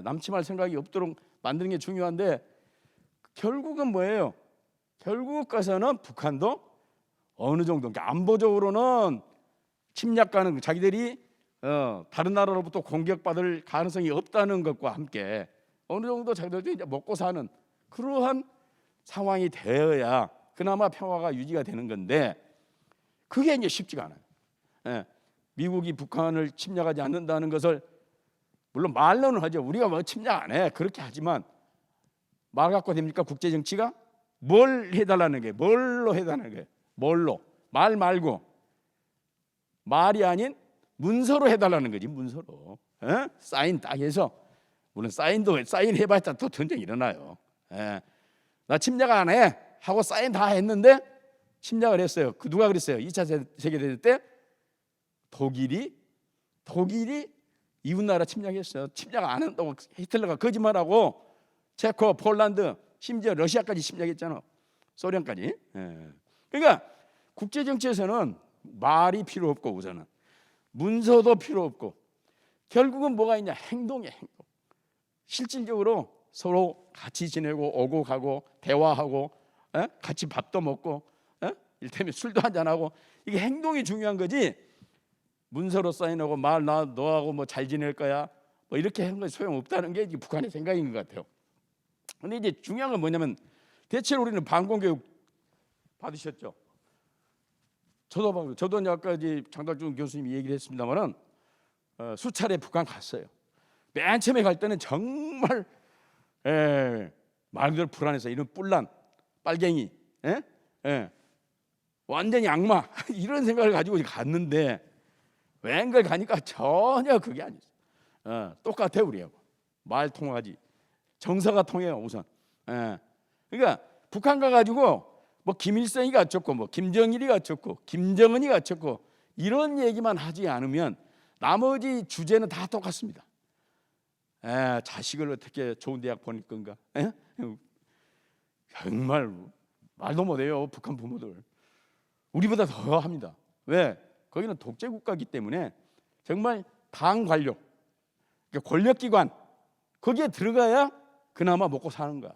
남침할 생각이 없도록 만드는 게 중요한데 결국은 뭐예요? 결국 가서는 북한도 어느 정도 그러니까 안보적으로는 침략가는 자기들이 다른 나라로부터 공격받을 가능성이 없다는 것과 함께 어느 정도 자기들도 이제 먹고 사는 그러한 상황이 되어야 그나마 평화가 유지가 되는 건데 그게 이제 쉽지가 않아요. 미국이 북한을 침략하지 않는다는 것을 물론 말로는 하죠. 우리가 뭐 침략 안 해. 그렇게 하지만 말 갖고 됩니까? 국제 정치가 뭘 해달라는 게 뭘로 해달라는 게 뭘로? 말 말고 말이 아닌 문서로 해달라는 거지. 문서로. 사인 딱 해서. 물론 사인도 사인 해봤자 또 전쟁 일어나요. 나 침략 안 해 하고 사인 다 했는데 침략을 했어요. 그 누가 그랬어요? 2차 세계대전 때 독일이 이웃나라 침략했어요. 침략 안 한다고 히틀러가 거짓말하고 체코, 폴란드, 심지어 러시아까지 침략했잖아. 소련까지. 그러니까 국제 정치에서는 말이 필요 없고 우선은 문서도 필요 없고 결국은 뭐가 있냐? 행동이야, 행동. 실질적으로 서로 같이 지내고 오고 가고 대화하고 같이 밥도 먹고 이를테면 술도 한잔하고 이게 행동이 중요한 거지. 문서로 사인하고 말 나 너하고 뭐 잘 지낼 거야 뭐 이렇게 하는 건 소용없다는 게 이제 북한의 생각인 것 같아요. 근데 이제 중요한 건 뭐냐면 대체로 우리는 반공교육 받으셨죠. 저도 아까 이제 장달중 교수님이 얘기를 했습니다만은 수차례 북한 갔어요. 맨 처음에 갈 때는 정말 말 그대로 불안해서 이런 뿔난 빨갱이 완전히 악마 이런 생각을 가지고 갔는데 웬걸 가니까 전혀 그게 아니었어요. 똑같아 우리하고 말 통하지 정서가 통해요 우선. 그러니까 북한 가가지고 뭐 김일성이 갖췄고 뭐 김정일이 갖췄고 김정은이 갖췄고 이런 얘기만 하지 않으면 나머지 주제는 다 똑같습니다. 자식을 어떻게 좋은 대학 보낼 건가? 정말 말도 못해요 북한 부모들. 우리보다 더 합니다. 왜? 거기는 독재 국가이기 때문에 정말 당 관료, 그러니까 권력기관 거기에 들어가야 그나마 먹고 사는 거야.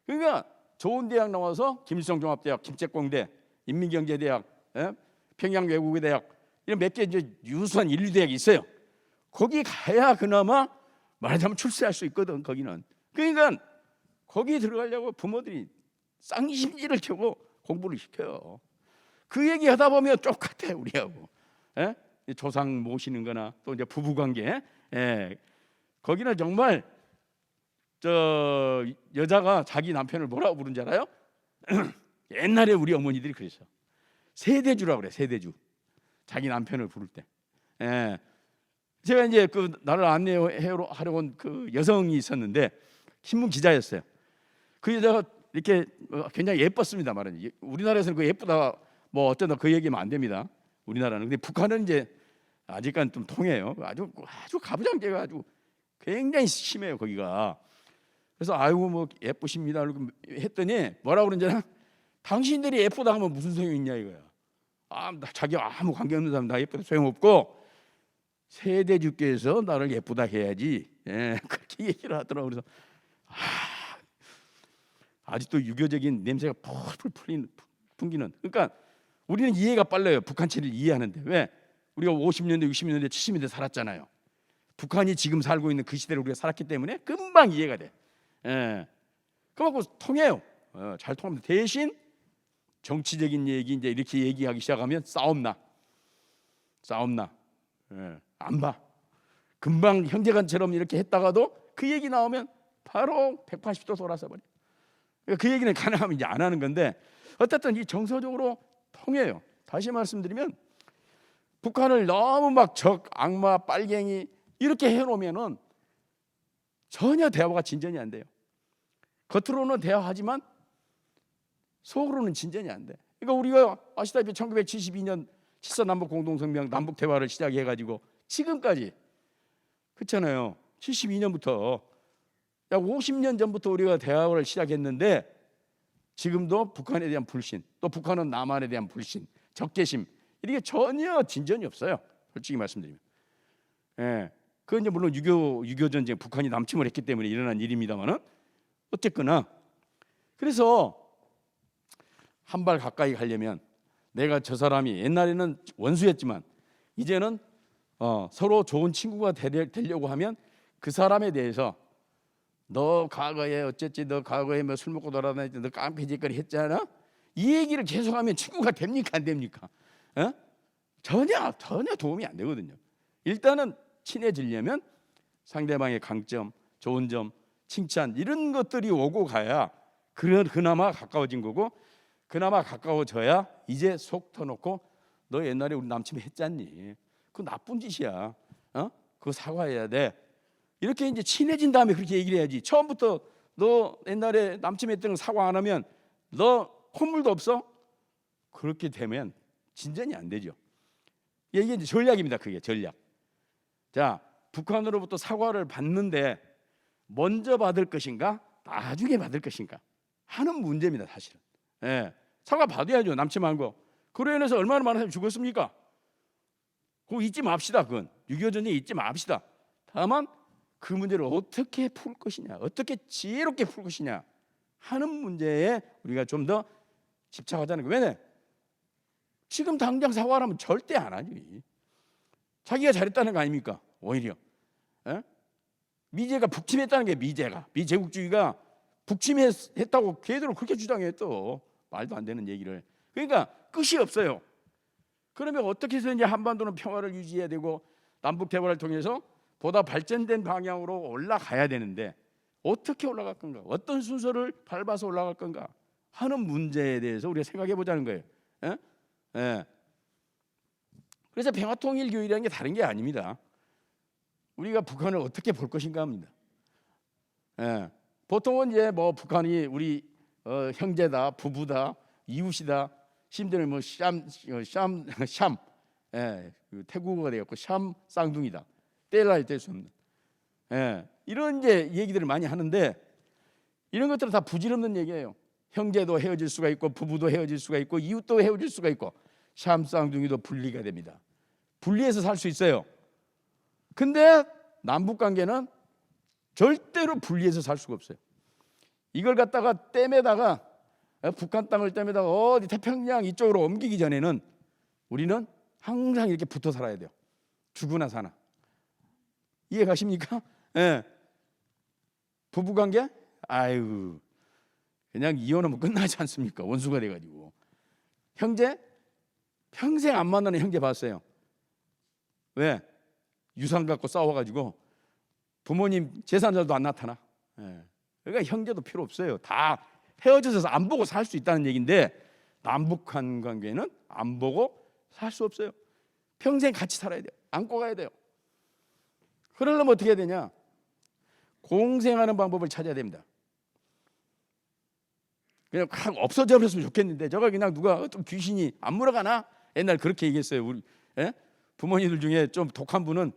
그러니까 좋은 대학 나와서 김일성종합대학, 김책공대, 인민경제대학, 평양외국어대학 이런 몇 개 이제 유수한 인류대학이 있어요. 거기 가야 그나마 말하자면 출세할 수 있거든. 거기는. 그러니까 거기 들어가려고 부모들이 쌍심지를 켜고 공부를 시켜요. 그 얘기 하다 보면 똑같아 우리하고. 조상 모시는 거나 또 이제 부부관계. 거기는 정말 저 여자가 자기 남편을 뭐라고 부른지 알아요? 옛날에 우리 어머니들이 그랬어. 세대주라고 그래. 세대주. 자기 남편을 부를 때. 제가 이제 그 나를 안내하러 온 그 여성이 있었는데 신문 기자였어요. 그 여자가 이렇게 굉장히 예뻤습니다. 말은 우리나라에서는 그 예쁘다 뭐 어쩌다 그 얘기하면 안 됩니다. 우리나라는. 근데 북한은 이제 아직까지 좀 통해요. 아주 가부장제가 아주 굉장히 심해요 거기가. 그래서 아이고 뭐 예쁘십니다 했더니 뭐라고 그러는지 알아? 당신들이 예쁘다 하면 무슨 소용이 있냐 이거야. 자기가 아무 관계없는 사람 나 예쁘다 소용없고 세대주께서 나를 예쁘다 해야지. 그렇게 얘기를 하더라고. 그래서 아직도 유교적인 냄새가 풀풀 풍기는. 그러니까 우리는 이해가 빨라요. 북한치를 이해하는데. 왜? 우리가 50년대, 60년대, 70년대 살았잖아요. 북한이 지금 살고 있는 그 시대를 우리가 살았기 때문에 금방 이해가 돼. 그래갖고 통해요. 잘 통합니다. 대신 정치적인 얘기 이제 이렇게 얘기하기 시작하면 싸움 나. 안 봐. 금방 형제간처럼 이렇게 했다가도 그 얘기 나오면 바로 180도 돌아서 버려. 그 얘기는 가능하면 이제 안 하는 건데 어쨌든 이 정서적으로 통해요. 다시 말씀드리면 북한을 너무 막 악마, 빨갱이 이렇게 해놓으면은 전혀 대화가 진전이 안 돼요. 겉으로는 대화하지만 속으로는 진전이 안 돼. 그러니까 우리가 아시다시피 1972년 7사 남북 공동성명 남북 대화를 시작해가지고 지금까지 그렇잖아요. 72년부터 약 50년 전부터 우리가 대화를 시작했는데 지금도 북한에 대한 불신, 또 북한은 남한에 대한 불신, 적개심 이게 전혀 진전이 없어요. 솔직히 말씀드리면. 그건 이제 물론 유교 전쟁 북한이 남침을 했기 때문에 일어난 일입니다만은 어쨌거나 그래서 한 발 가까이 가려면 내가 저 사람이 옛날에는 원수였지만 이제는 서로 좋은 친구가 되려고 하면 그 사람에 대해서 너 과거에 어쨌지 너 과거에 뭐 술 먹고 돌아다녔지 너 깡패짓거리 했잖아 이 얘기를 계속하면 친구가 됩니까 안 됩니까? 전혀 도움이 안 되거든요. 일단은 친해지려면 상대방의 강점, 좋은 점, 칭찬 이런 것들이 오고 가야 그나마 가까워진 거고 그나마 가까워져야 이제 속 터놓고 너 옛날에 우리 남친 했잖니. 그거 나쁜 짓이야. 그거 사과해야 돼. 이렇게 이제 친해진 다음에 그렇게 얘기를 해야지. 처음부터 너 옛날에 남친 했던 거 사과 안 하면 너 콧물도 없어? 그렇게 되면 진전이 안 되죠. 이게 이제 전략입니다. 그게 전략. 자, 북한으로부터 사과를 받는데 먼저 받을 것인가, 나중에 받을 것인가 하는 문제입니다. 사실은. 예, 사과 받아야죠. 남친 말고. 그로 인해서 얼마나 많은 사람이 죽었습니까? 그거 잊지 맙시다. 그건 6.25 전쟁 잊지 맙시다. 다만 그 문제를 어떻게 풀 것이냐, 어떻게 지혜롭게 풀 것이냐 하는 문제에 우리가 좀 더 집착하자는 거예요. 왜냐? 지금 당장 사과하면 절대 안 하지. 자기가 잘했다는 거 아닙니까? 오히려 미제가 북침했다는 게 미제국주의가 북침했다고 걔들은 그렇게 주장했어. 말도 안 되는 얘기를. 그러니까 끝이 없어요. 그러면 어떻게 해서 이제 한반도는 평화를 유지해야 되고 남북 대화를 통해서 보다 발전된 방향으로 올라가야 되는데 어떻게 올라갈 건가? 어떤 순서를 밟아서 올라갈 건가? 하는 문제에 대해서 우리가 생각해 보자는 거예요. 예. 그래서 평화통일교육이라는 게 다른 게 아닙니다. 우리가 북한을 어떻게 볼 것인가 합니다. 예. 보통은 이제 뭐 북한이 우리 형제다, 부부다, 이웃이다, 심지어는 뭐 샴, 예, 태국어가 되었고 샴 쌍둥이다, 뗄래야 뗄 수 없는, 예, 이런 이제 얘기들을 많이 하는데 이런 것들은 다 부질없는 얘기예요. 형제도 헤어질 수가 있고 부부도 헤어질 수가 있고 이웃도 헤어질 수가 있고 샴 쌍둥이도 분리가 됩니다. 분리해서 살 수 있어요. 근데 남북 관계는 절대로 분리해서 살 수가 없어요. 이걸 갖다가 댐에다가 북한 땅을 댐에다가 어디 태평양 이쪽으로 옮기기 전에는 우리는 항상 이렇게 붙어 살아야 돼요. 죽으나 사나. 이해 가십니까? 예. 부부 관계? 아유, 그냥 이혼하면 끝나지 않습니까? 원수가 돼가지고. 형제? 평생 안 만나는 형제 봤어요. 왜? 유산 갖고 싸워가지고 부모님 재산자도 안 나타나. 예. 그러니까 형제도 필요 없어요. 다 헤어져서 안 보고 살 수 있다는 얘기인데 남북한 관계는 안 보고 살 수 없어요. 평생 같이 살아야 돼요. 안고 가야 돼요. 그러려면 어떻게 해야 되냐? 공생하는 방법을 찾아야 됩니다. 그냥 확 없어져 버렸으면 좋겠는데 저거 그냥 누가 어떤 귀신이 안 물어가나? 옛날 그렇게 얘기했어요. 우리 부모님들 중에 좀 독한 분은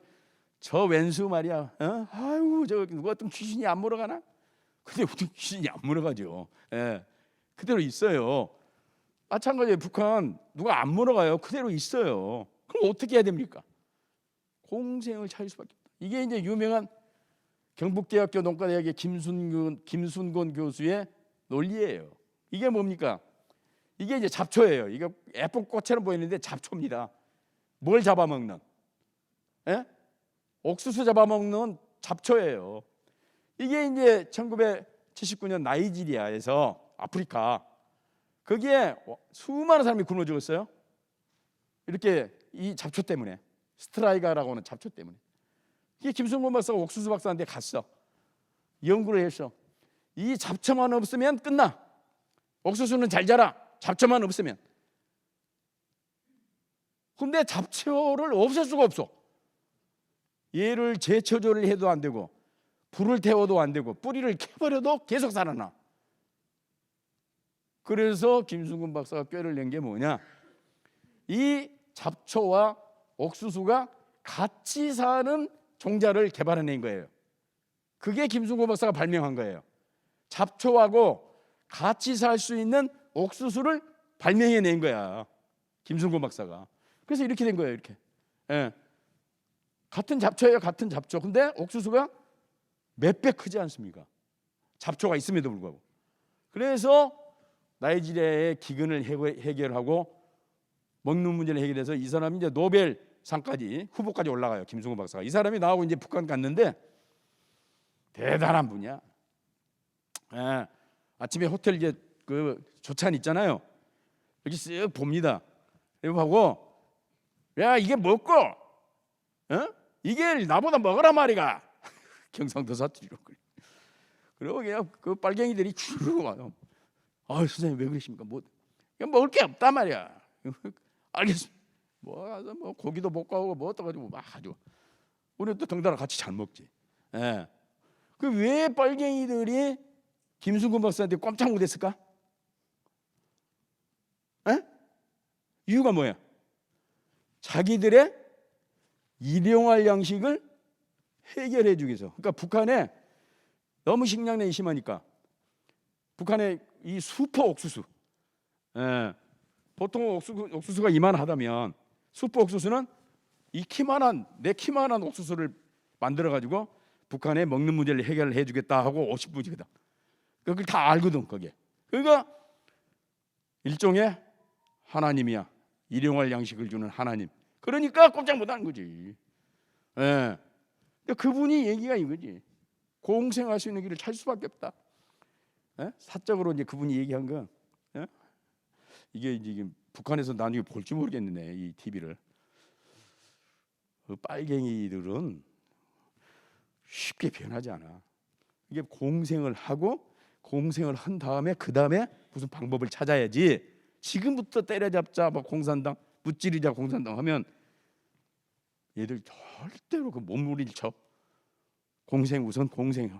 저 왼수 말이야. 아이고 저 누가 어떤 귀신이 안 물어가나? 근데 어떤 귀신이 안 물어가죠. 예, 그대로 있어요. 마찬가지예요. 북한 누가 안 물어가요. 그대로 있어요. 그럼 어떻게 해야 됩니까? 공생을 찾을 수밖에 없다. 이게 이제 유명한 경북대학교 농과대학의 김순곤 교수의 논리예요. 이게 뭡니까? 이게 이제 잡초예요. 이게 예쁜 꽃처럼 보이는데 잡초입니다. 뭘 잡아먹는? 예? 옥수수 잡아먹는 잡초예요. 이게 이제 1979년 나이지리아에서 아프리카 거기에 수많은 사람이 굶어 죽었어요. 이렇게 이 잡초 때문에, 스트라이가라고 하는 잡초 때문에. 이게 김순곤 박사가 옥수수 박사한테 갔어. 연구를 했어. 이 잡초만 없으면 끝나. 옥수수는 잘 자라. 잡초만 없으면. 근데 잡초를 없앨 수가 없어. 얘를 재초조를 해도 안 되고 불을 태워도 안 되고 뿌리를 캐버려도 계속 살아나. 그래서 김순곤 박사가 꾀를 낸 게 뭐냐? 이 잡초와 옥수수가 같이 사는 종자를 개발해낸 거예요. 그게 김순곤 박사가 발명한 거예요. 잡초하고 같이 살 수 있는 옥수수를 발명해낸 거야, 김순곤 박사가. 그래서 이렇게 된 거예요. 이렇게. 예. 같은 잡초예요. 같은 잡초. 근데 옥수수가 몇 배 크지 않습니까? 잡초가 있음에도 불구하고. 그래서 나이지리아의 기근을 해결하고 먹는 문제를 해결해서 이 사람이 이제 노벨상까지 후보까지 올라가요. 김순곤 박사가. 이 사람이 나하고 이제 북한 갔는데 대단한 분이야. 예. 아침에 호텔 이제 그 조찬 있잖아요. 여기 쓱 봅니다. 이거 보고 야 이게 먹고 이게 나보다 먹으라 말이가. 경상도 사투리로 그래. 그리고 그냥 그 빨갱이들이 주르르 와요. 아 선생님 왜 그러십니까? 뭐 먹을 게 없단 말이야. 알겠습니다. 뭐 고기도 못 가고 뭐 어떠가지고 막 아주 우리 또 덩달아 같이 잘 먹지. 예. 그 왜 빨갱이들이 김순근 박사한테 꼼짝 못했을까? 예? 이유가 뭐야? 자기들의 일용할 양식을 해결해 주기 위해서. 그러니까 북한에 너무 식량난이 심하니까 북한에 이 수퍼 옥수수, 예. 보통 옥수수가 이만하다면 수퍼 옥수수는 이 키만한 내 키만한 옥수수를 만들어 가지고 북한에 먹는 문제를 해결해 주겠다 하고 50분이거든. 그걸 다 알거든 그게. 그러니까 일종의 하나님이야. 일용할 양식을 주는 하나님. 그러니까 꼼짝 못하는 거지. 예. 그분이 얘기가 이거지. 공생할 수 있는 길을 찾을 수밖에 없다. 예? 사적으로 이제 그분이 얘기한 거. 예? 이게 북한에서 나중에 볼지 모르겠네 이 TV를. 그 빨갱이들은 쉽게 변하지 않아. 이게 공생을 하고 공생을 한 다음에 그 다음에 무슨 방법을 찾아야지. 지금부터 때려잡자 뭐 공산당 무찌르자 공산당 하면 얘들 절대로 그 몸부림을 쳐. 공생 우선 공생을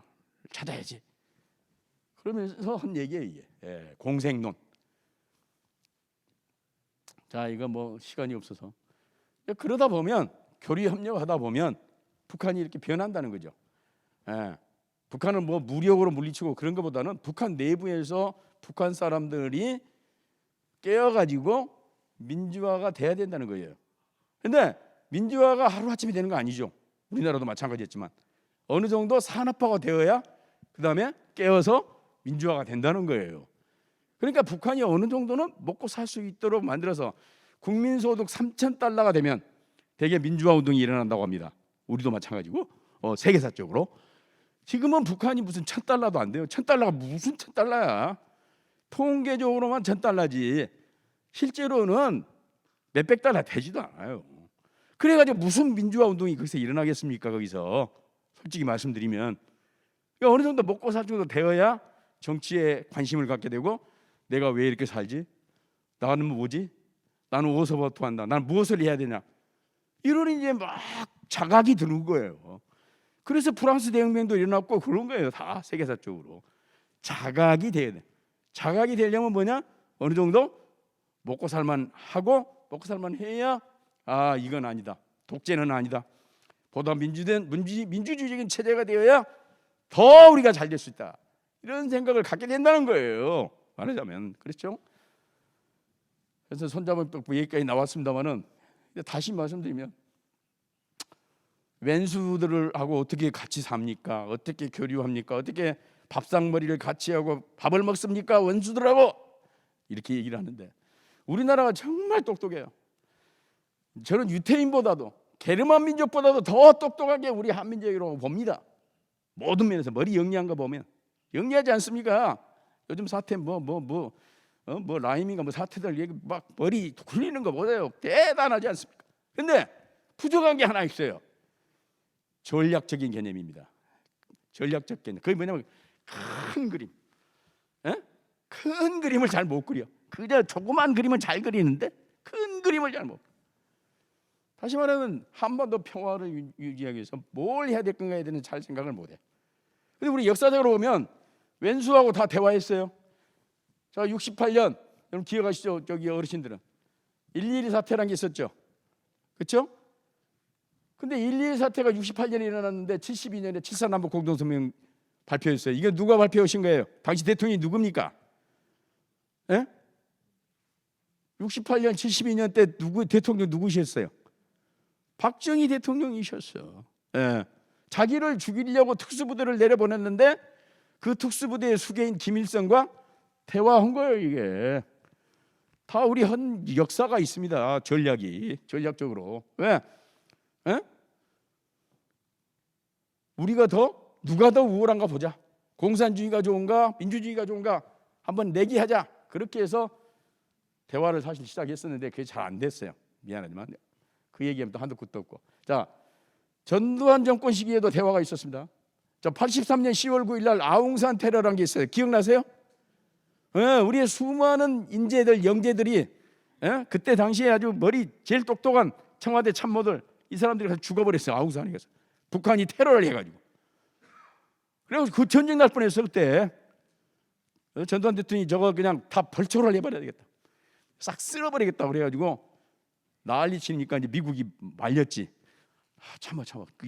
찾아야지. 그러면서 한 얘기예요 이게. 예, 공생론. 자 이거 뭐 시간이 없어서 그러다 보면 교류 협력하다 보면 북한이 이렇게 변한다는 거죠. 예, 북한은 뭐 무력으로 물리치고 그런 것보다는 북한 내부에서 북한 사람들이 깨어가지고 민주화가 돼야 된다는 거예요. 근데 민주화가 하루아침에 되는 거 아니죠. 우리나라도 마찬가지였지만 어느 정도 산업화가 되어야 그 다음에 깨어서 민주화가 된다는 거예요. 그러니까 북한이 어느 정도는 먹고 살 수 있도록 만들어서 국민소득 3,000달러가 되면 대개 민주화 운동이 일어난다고 합니다. 우리도 마찬가지고 세계사적으로. 지금은 북한이 무슨 1,000달러도 안 돼요. 1,000달러가 무슨 1,000달러야. 통계적으로만 1,000달러지 실제로는 몇백 달러 되지도 않아요. 그래가지고 무슨 민주화 운동이 거기서 일어나겠습니까? 거기서 솔직히 말씀드리면 그러니까 어느 정도 먹고 살 정도 되어야 정치에 관심을 갖게 되고 내가 왜 이렇게 살지? 나는 뭐지? 나는 어디서부터 한다? 나는 무엇을 해야 되냐? 이런 이제 막 자각이 드는 거예요. 그래서 프랑스 대혁명도 일어났고 그런 거예요. 다 세계사적으로 자각이 돼야 돼. 자각이 되려면 뭐냐? 어느 정도 먹고 살만 하고 먹고 살만 해야 아 이건 아니다. 독재는 아니다. 보다 민주주의적인 체제가 되어야 더 우리가 잘 될 수 있다. 이런 생각을 갖게 된다는 거예요. 말하자면 그렇죠? 그래서 손잡은 떡부 얘기까지 나왔습니다만은 다시 말씀드리면 왼수들을 하고 어떻게 같이 삽니까? 어떻게 교류합니까? 어떻게 밥상머리를 같이 하고 밥을 먹습니까? 원수들하고 이렇게 얘기를 하는데 우리나라가 정말 똑똑해요. 저는 유태인보다도 게르만 민족보다도 더 똑똑하게 우리 한민족이라고 봅니다. 모든 면에서 머리 영리한 거 보면 영리하지 않습니까? 요즘 사태 뭐 라임인가 뭐 사태들 얘기 막 머리 굴리는 거 보세요. 대단하지 않습니까? 근데 부족한 게 하나 있어요. 전략적인 개념입니다. 전략적 개념. 그게 뭐냐면 큰 그림. 에? 큰 그림을 잘 못 그려. 그저 조그만 그림은 잘 그리는데 큰 그림을 잘 못 그려. 다시 말하면 한반도 평화를 유지하기 위해서 뭘 해야 될 건가에 대해서 잘 생각을 못 해. 근데 우리 역사적으로 보면 왼수하고 다 대화했어요. 자, 68년 여러분 기억하시죠? 저기 어르신들은 1.12 사태라는 게 있었죠. 그렇죠? 근데 1.12 사태가 68년에 일어났는데 72년에 7.4 남북 공동성명 발표했어요. 이게 누가 발표하신 거예요? 당시 대통령이 누굽니까? 예? 68년 72년 때 대통령 누구셨어요? 박정희 대통령이셨어. 예. 자기를 죽이려고 특수부대를 내려보냈는데 그 특수부대의 수계인 김일성과 대화한 거예요. 이게 다 우리 한 역사가 있습니다. 전략적으로. 왜? 에? 우리가 누가 더 우월한가 보자. 공산주의가 좋은가 민주주의가 좋은가 한번 내기하자. 그렇게 해서 대화를 사실 시작했었는데 그게 잘 안 됐어요. 미안하지만 그 얘기하면 또 한도 끝도 없고. 자, 전두환 정권 시기에도 대화가 있었습니다. 자, 83년 10월 9일 날 아웅산 테러라는 게 있어요. 기억나세요? 우리의 수많은 인재들, 영재들이 그때 당시에 아주 머리 제일 똑똑한 청와대 참모들, 이 사람들이 가서 죽어버렸어요. 아웅산에 가서. 북한이 테러를 해가지고. 그래서 그 전쟁 날 뻔했어. 그때 전두환 대통령이 저거 그냥 다 벌초를 해버려야 되겠다, 싹 쓸어버리겠다 그래가지고 난리 치니까 이제 미국이 말렸지. 참아.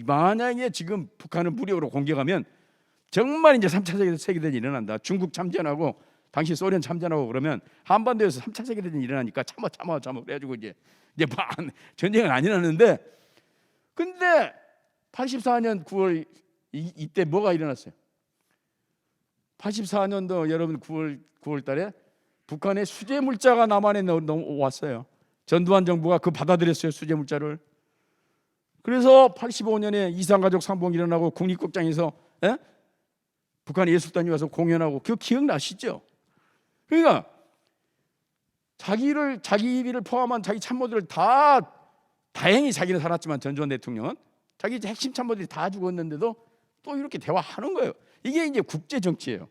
만약에 지금 북한을 무력으로 공격하면 정말 이제 3차 세계대전이 일어난다. 중국 참전하고 당시 소련 참전하고 그러면 한반도에서 3차 세계대전이 일어나니까 참아. 그래가지고 이제 전쟁은 안 일어났는데, 근데 84년 9월 이때 뭐가 일어났어요? 84년도 여러분 9월 달에 북한의 수재 물자가 남한에 왔어요. 전두환 정부가 그 받아들였어요, 수재 물자를. 그래서 85년에 이산가족 상봉 일어나고 국립극장에서 북한 예술단이 와서 공연하고, 그거 기억나시죠? 그러니까 자기를 포함한 자기 참모들을 다, 다행히 자기는 살았지만 전두환 대통령은 자기 핵심 참모들이 다 죽었는데도 또 이렇게 대화하는 거예요. 이게 이제 국제 정치예요.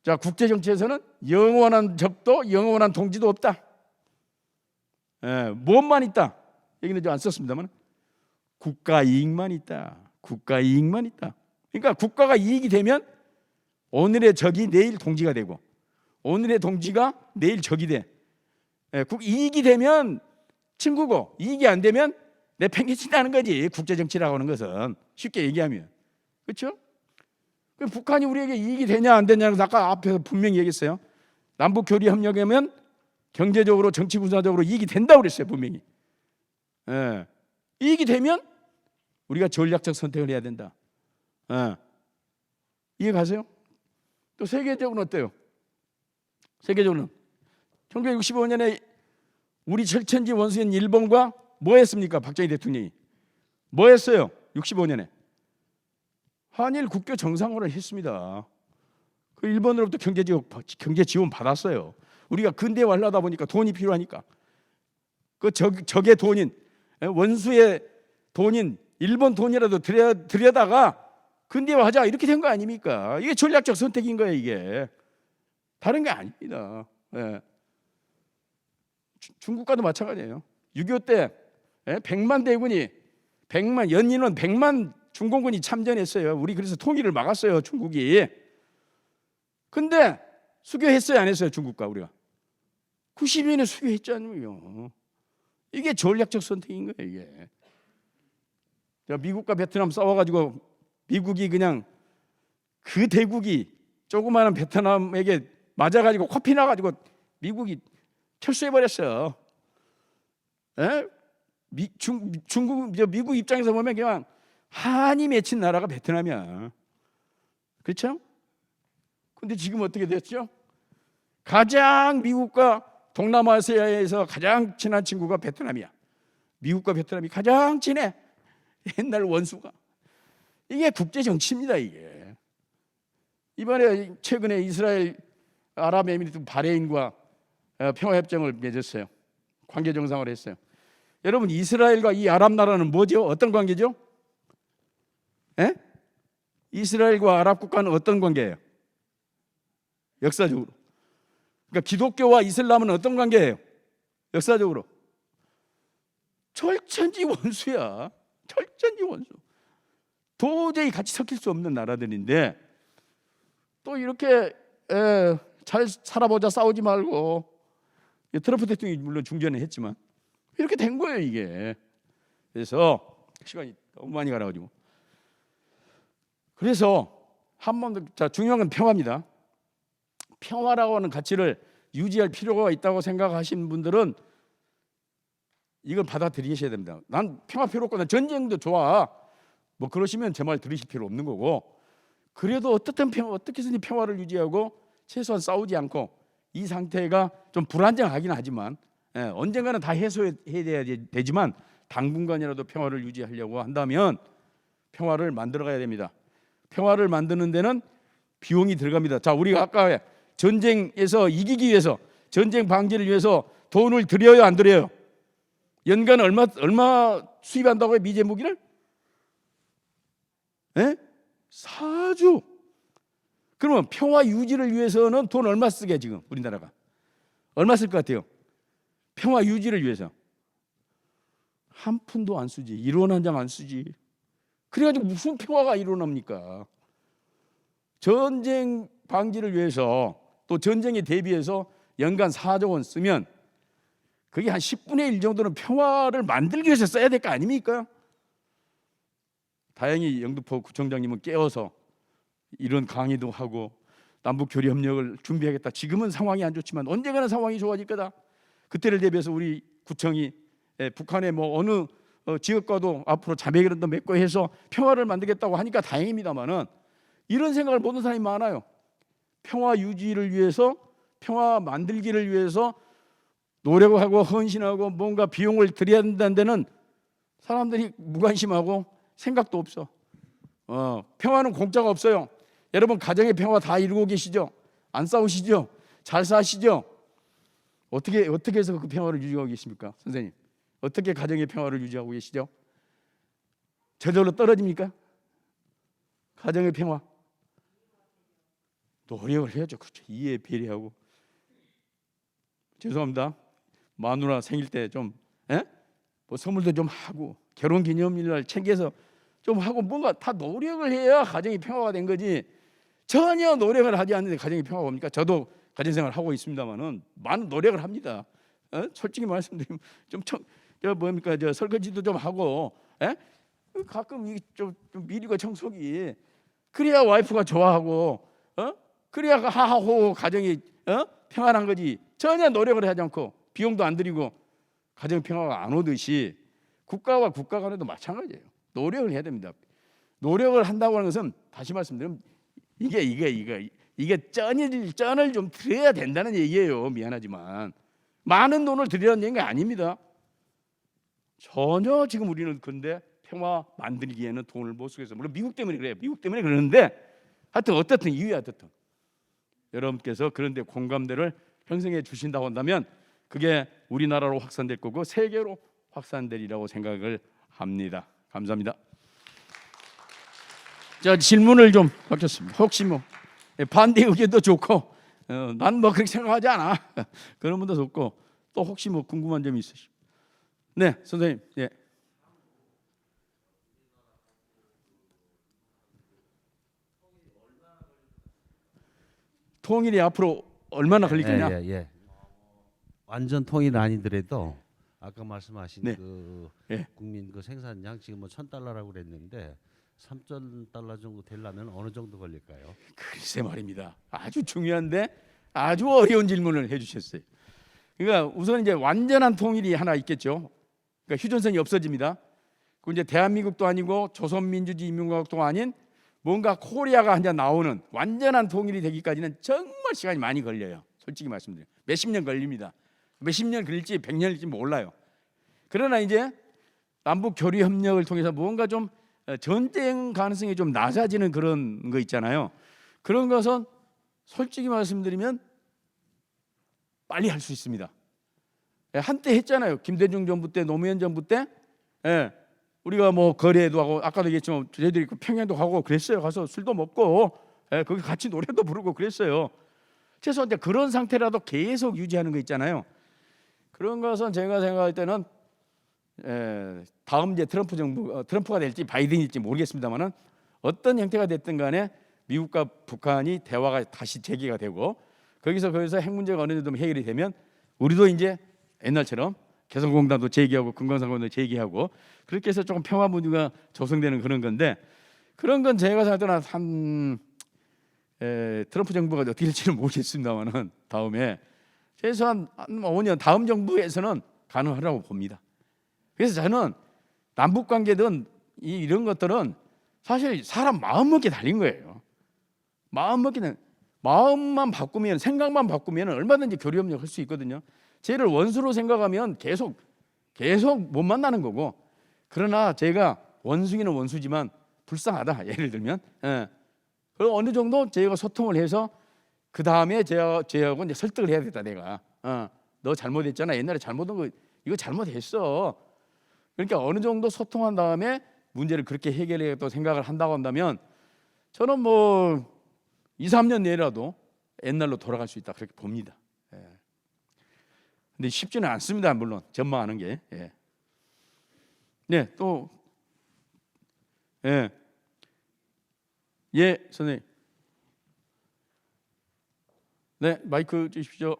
자, 국제 정치에서는 영원한 적도 영원한 동지도 없다. 무엇만 있다? 여기는 좀 안 썼습니다만 국가 이익만 있다. 국가 이익만 있다. 그러니까 국가가 이익이 되면 오늘의 적이 내일 동지가 되고, 오늘의 동지가 내일 적이 돼. 이익이 되면 친구고, 이익이 안 되면 내팽개친다는 거지. 국제 정치라고 하는 것은 쉽게 얘기하면, 그렇죠? 북한이 우리에게 이익이 되냐 안 되냐는 아까 앞에서 분명히 얘기했어요. 남북 교류 협력하면 경제적으로, 정치 군사적으로 이익이 된다고 그랬어요, 분명히. 이익이 되면 우리가 전략적 선택을 해야 된다. 이해 가세요? 또 세계적으로는 어때요? 세계적으로는 1965년에 우리 철천지 원수인 일본과 뭐 했습니까? 박정희 대통령이 뭐 했어요? 65년에 한일 국교 정상화를 했습니다. 그 일본으로부터 경제 지원 받았어요. 우리가 근대화하려다 보니까 돈이 필요하니까 그 적의 돈인, 원수의 돈인 일본 돈이라도 들여다가 근대화하자, 이렇게 된 거 아닙니까? 이게 전략적 선택인 거예요. 이게 다른 게 아닙니다. 중국과도 마찬가지예요. 6.25 때 100만 대군이, 연인원 100만 중공군이 참전했어요. 우리 그래서 통일을 막았어요, 중국이. 근데 수교했어요, 안 했어요? 중국과 우리가 90년에 수교했잖아요. 이게 전략적 선택인 거예요. 이게 미국과 베트남 싸워가지고 미국이 그냥 그 대국이 조그마한 베트남에게 맞아가지고 코피 나가지고 미국이 철수해버렸어요. 미국 입장에서 보면 그냥 한이 맺힌 나라가 베트남이야. 그렇죠? 근데 지금 어떻게 됐죠? 가장 미국과 동남아시아에서 가장 친한 친구가 베트남이야. 미국과 베트남이 가장 친해. 옛날 원수가. 이게 국제 정치입니다. 이게 이번에 최근에 이스라엘, 아랍에미리트, 바레인과 평화협정을 맺었어요. 관계 정상화를 했어요. 여러분, 이스라엘과 이 아랍 나라는 뭐죠? 어떤 관계죠? 이스라엘과 아랍 국가는 어떤 관계예요? 역사적으로. 그러니까 기독교와 이슬람은 어떤 관계예요? 역사적으로 철천지 원수야. 철천지 원수. 도저히 같이 섞일 수 없는 나라들인데 또 이렇게 잘 살아보자, 싸우지 말고, 트럼프 대통령이 물론 중재는 했지만 이렇게 된 거예요, 이게. 그래서 시간이 너무 많이 가가지고, 그래서 한 번 더, 자, 중요한 건 평화입니다. 평화라고 하는 가치를 유지할 필요가 있다고 생각하시는 분들은 이걸 받아들이셔야 됩니다. 난 평화 필요 없고 난 전쟁도 좋아, 뭐 그러시면 제 말 들으실 필요 없는 거고, 그래도 어떻게 해서든 평화를 유지하고 최소한 싸우지 않고, 이 상태가 좀 불안정하긴 하지만 언젠가는 다 해소해야 되지만 당분간이라도 평화를 유지하려고 한다면 평화를 만들어가야 됩니다. 평화를 만드는 데는 비용이 들어갑니다. 자, 우리가 아까 전쟁에서 이기기 위해서, 전쟁 방지를 위해서 돈을 들여요, 안 들여요? 연간 얼마 수입한다고요, 미제 무기를? 4조. 그러면 평화 유지를 위해서는 돈 얼마 쓰게 지금 우리나라가 얼마 쓸 것 같아요? 평화 유지를 위해서 한 푼도 안 쓰지. 1원 한 장 안 쓰지. 그래가지고 무슨 평화가 일어납니까? 전쟁 방지를 위해서 또 전쟁에 대비해서 연간 4조 원 쓰면 그게 한 10분의 1 정도는 평화를 만들기 위해서 써야 될 거 아닙니까? 다행히 영등포 구청장님은 깨어서 이런 강의도 하고 남북 교류 협력을 준비하겠다. 지금은 상황이 안 좋지만 언젠가는 상황이 좋아질 거다. 그때를 대비해서 우리 구청이 북한의 뭐 어느 지역과도 앞으로 자매결연도 맺고 해서 평화를 만들겠다고 하니까 다행입니다만은 이런 생각을 모르는 사람이 많아요. 평화 유지를 위해서 평화 만들기를 위해서 노력하고 헌신하고 뭔가 비용을 들여야 된다는 데는 사람들이 무관심하고 생각도 없어. 평화는 공짜가 없어요. 여러분 가정의 평화 다 이루고 계시죠? 안 싸우시죠? 잘 사시죠? 어떻게 해서 그 평화를 유지하고 계십니까? 선생님 어떻게 가정의 평화를 유지하고 계시죠? 저절로 떨어집니까? 가정의 평화 노력을 해야죠. 그렇죠. 이해 배려하고. 죄송합니다. 마누라 생일 때 좀 뭐 선물도 좀 하고 결혼기념일날 챙겨서 좀 하고 뭔가 다 노력을 해야 가정이 평화가 된 거지. 전혀 노력을 하지 않는데 가정이 평화가 옵니까? 저도 가정생활 하고 있습니다만은 많은 노력을 합니다. 솔직히 말씀드리면 저 설거지도 좀 하고 가끔 좀 미리고 청소기 그래야 와이프가 좋아하고 그래야 하하호 가정이 평안한 거지. 전혀 노력을 하지 않고 비용도 안 들이고 가정 평화가 안 오듯이 국가와 국가 간에도 마찬가지예요. 노력을 해야 됩니다. 노력을 한다고 하는 것은 다시 말씀드리면 이게 쩐을 좀 들여야 된다는 얘기예요. 미안하지만 많은 돈을 들이라는 얘기가 아닙니다. 전혀 지금 우리는 근데 평화 만들기에는 돈을 못 쓰겠어요. 물론 미국 때문에 그래요. 미국 때문에 그러는데 하여튼 어떻든 이유야 어떻든 여러분께서 그런데 공감대를 형성해 주신다고 한다면 그게 우리나라로 확산될 거고 세계로 확산되리라고 생각을 합니다. 감사합니다. 자, 질문을 좀 받겠습니다. 혹시 뭐 반대 의견도 좋고 난 뭐 그렇게 생각하지 않아 그런 분도 좋고 또 혹시 뭐 궁금한 점이 있으시면 네 선생님. 예. 통일이 앞으로 얼마나 걸릴 거냐? 예. 완전 통일 아니더라도 아까 말씀하신 네. 그 예. 국민 그 생산량 지금 뭐 1,000달러라고 그랬는데 3,000달러 정도 되려면 어느 정도 걸릴까요? 글쎄 말입니다. 아주 중요한데 아주 어려운 질문을 해주셨어요. 그러니까 우선 이제 완전한 통일이 하나 있겠죠. 그러니까 휴전선이 없어집니다. 그 이제 대한민국도 아니고 조선민주주의 인민공화국도 아닌 뭔가 코리아가 한 장 나오는 완전한 통일이 되기까지는 정말 시간이 많이 걸려요. 솔직히 말씀드려요. 몇십 년 걸립니다. 몇십 년 걸릴지 100년일지 몰라요. 그러나 이제 남북 교류 협력을 통해서 뭔가 좀 전쟁 가능성이 좀 낮아지는 그런 거 있잖아요. 그런 것은 솔직히 말씀드리면 빨리 할 수 있습니다. 한때 했잖아요. 김대중 정부 때, 노무현 정부 때 우리가 뭐 거래도 하고 아까도 얘기했지만 저희들이 평양도 가고 그랬어요. 가서 술도 먹고 거기 같이 노래도 부르고 그랬어요. 최소한 이제 그런 상태라도 계속 유지하는 거 있잖아요. 그런 것은 제가 생각할 때는 다음 이제 트럼프 정부 트럼프가 될지 바이든일지 모르겠습니다만은 어떤 형태가 됐든 간에 미국과 북한이 대화가 다시 재개가 되고 거기서 핵 문제가 어느 정도 해결이 되면 우리도 이제 옛날처럼 개성공단도 재개하고 금강산공단도 재개하고 그렇게 해서 조금 평화 분위기가 조성되는 그런 건데 그런 건 제가 생각할 때는 한 트럼프 정부가 어떻게 될지는 모르겠습니다만은 다음에 최소한 5년 다음 정부에서는 가능하라고 봅니다. 그래서 저는 남북 관계든 이런 것들은 사실 사람 마음먹기에 달린 거예요. 마음만 바꾸면 생각만 바꾸면 얼마든지 교류 협력할 수 있거든요. 쟤를 원수로 생각하면 계속 못 만나는 거고 그러나 제가 원숭이는 원수지만 불쌍하다 예를 들면 그리고 어느 정도 제가 소통을 해서 그 다음에 제하고 이제 설득을 해야 되겠다. 내가 너 잘못했잖아. 옛날에 잘못한 거 이거 잘못했어. 그러니까 어느 정도 소통한 다음에 문제를 그렇게 해결해야겠다고 생각을 한다고 한다면 저는 뭐 2, 3년 내라도 옛날로 돌아갈 수 있다 그렇게 봅니다. 예. 근데 쉽지는 않습니다. 물론 전망하는 게. 예. 네, 또 예, 예, 선생님. 네, 마이크 주십시오.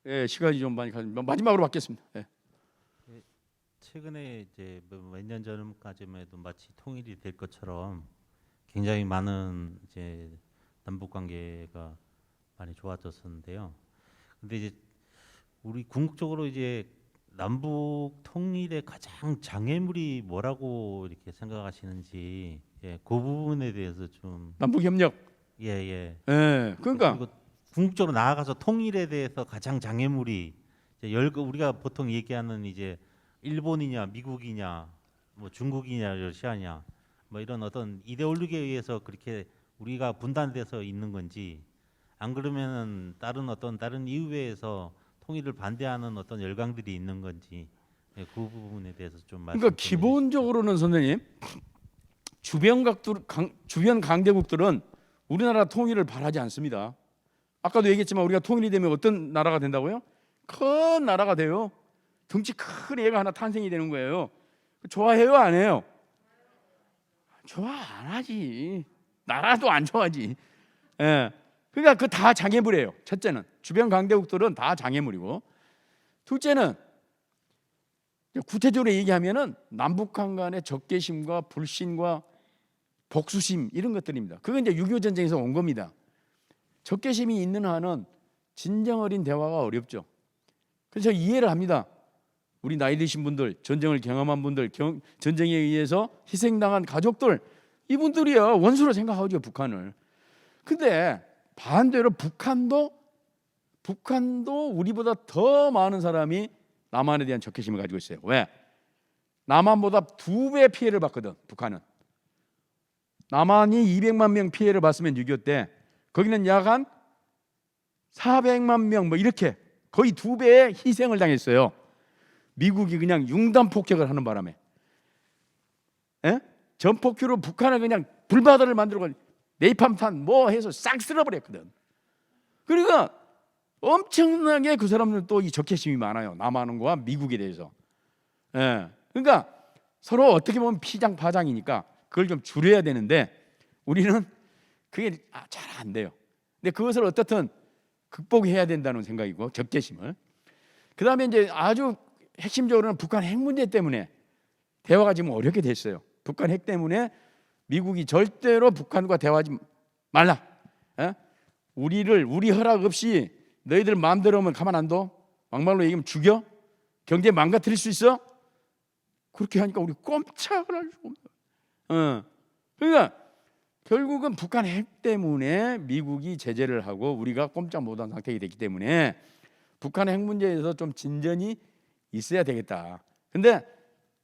예, 시간이 좀 많이 가면 마지막으로 받겠습니다. 예. 최근에 이제 몇 년 전까지만 해도 마치 통일이 될 것처럼 굉장히 많은 이제 남북 관계가 많이 좋아졌었는데요. 근데 이제 우리 궁극적으로 이제 남북 통일의 가장 장애물이 뭐라고 이렇게 생각하시는지, 예, 그 부분에 대해서 좀 남북 협력. 예, 예. 예, 그러니까 그리고 궁극적으로 나아가서 통일에 대해서 가장 장애물이 이제 우리가 보통 얘기하는 이제 일본이냐 미국이냐 뭐 중국이냐 러시아냐 뭐 이런 어떤 이데올로기에 의해서 그렇게 우리가 분단돼서 있는 건지, 안 그러면은 다른 이유에서 통일을 반대하는 어떤 열강들이 있는 건지, 예, 그 부분에 대해서 좀 말씀. 그러니까 기본적으로는 선생님 주변 강대국들은 우리나라 통일을 바라지 않습니다. 아까도 얘기했지만 우리가 통일이 되면 어떤 나라가 된다고요? 큰 나라가 돼요. 덩치 큰 애가 하나 탄생이 되는 거예요. 좋아해요, 안 해요? 좋아 안 하지. 나라도 안 좋아하지. 예. 그러니까 그 다 장애물이에요. 첫째는 주변 강대국들은 다 장애물이고, 둘째는 구체적으로 얘기하면은 남북한 간의 적개심과 불신과 복수심 이런 것들입니다. 그건 이제 6.25 전쟁에서 온 겁니다. 적개심이 있는 한은 진정 어린 대화가 어렵죠. 그래서 이해를 합니다. 우리 나이 드신 분들, 전쟁을 경험한 분들, 전쟁에 의해서 희생당한 가족들, 이분들이야 원수로 생각하죠, 북한을. 근데 반대로 북한도 우리보다 더 많은 사람이 남한에 대한 적개심을 가지고 있어요. 왜? 남한보다 2배 피해를 받거든, 북한은. 남한이 200만 명 피해를 봤으면 6.25 때 거기는 약 한 400만 명 뭐 이렇게 거의 2배의 희생을 당했어요. 미국이 그냥 융단 폭격을 하는 바람에, 에? 전폭기로 북한을 그냥 불바다를 만들고 네이팜탄 뭐 해서 싹 쓸어버렸거든. 그러니까 엄청나게 그 사람들은 또 이 적개심이 많아요, 남한과 미국에 대해서. 예. 그러니까 서로 어떻게 보면 피장파장이니까 그걸 좀 줄여야 되는데 우리는 그게 잘 안 돼요. 근데 그것을 어떻든 극복해야 된다는 생각이고, 적개심을. 그 다음에 이제 아주 핵심적으로는 북한 핵 문제 때문에 대화가 지금 어렵게 됐어요. 북한 핵 때문에 미국이 절대로 북한과 대화하지 말라. 에? 우리 허락 없이 너희들 마음대로 하면 가만 안 둬? 막말로 얘기하면 죽여? 경제 망가뜨릴 수 있어? 그렇게 하니까 우리 꼼짝을 할 수가 없어요. 그러니까 결국은 북한 핵 때문에 미국이 제재를 하고 우리가 꼼짝 못한 상태가 됐기 때문에 북한 핵 문제에서 좀 진전이 있어야 되겠다. 근데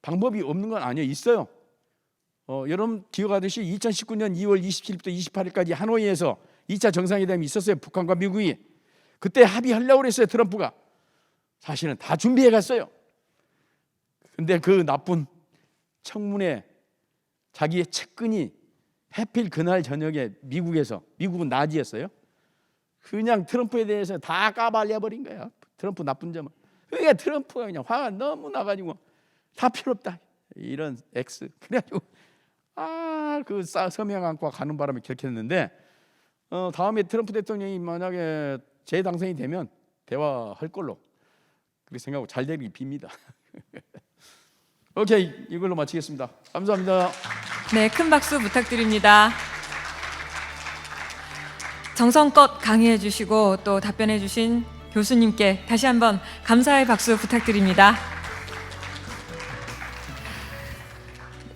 방법이 없는 건 아니에요. 있어요. 여러분 기억하듯이 2019년 2월 27일부터 28일까지 하노이에서 2차 정상회담이 있었어요. 북한과 미국이. 그때 합의하려고 그랬어요. 트럼프가. 사실은 다 준비해 갔어요. 근데 그 나쁜 청문회 자기의 측근이 해필 그날 저녁에 미국은 낮이었어요. 그냥 트럼프에 대해서 다 까발려버린 거야. 트럼프 나쁜 점은. 그러니까 트럼프가 그냥 화가 너무 나가지고 다 필요 없다 이런 X. 그래가지고 그 서명 안고 가는 바람에 결켰는데, 다음에 트럼프 대통령이 만약에 재당선이 되면 대화할 걸로 그렇게 생각하고 잘 되길 빕니다. 오케이, 이걸로 마치겠습니다. 감사합니다. 네, 큰 박수 부탁드립니다. 정성껏 강의해 주시고 또 답변해 주신 교수님께 다시 한번 감사의 박수 부탁드립니다.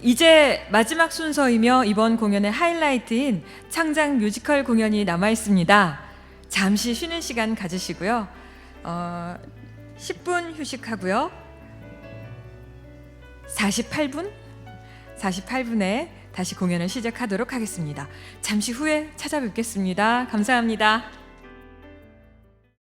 이제 마지막 순서이며 이번 공연의 하이라이트인 창작 뮤지컬 공연이 남아 있습니다. 잠시 쉬는 시간 가지시고요. 10분 휴식하고요. 48분에 다시 공연을 시작하도록 하겠습니다. 잠시 후에 찾아뵙겠습니다. 감사합니다.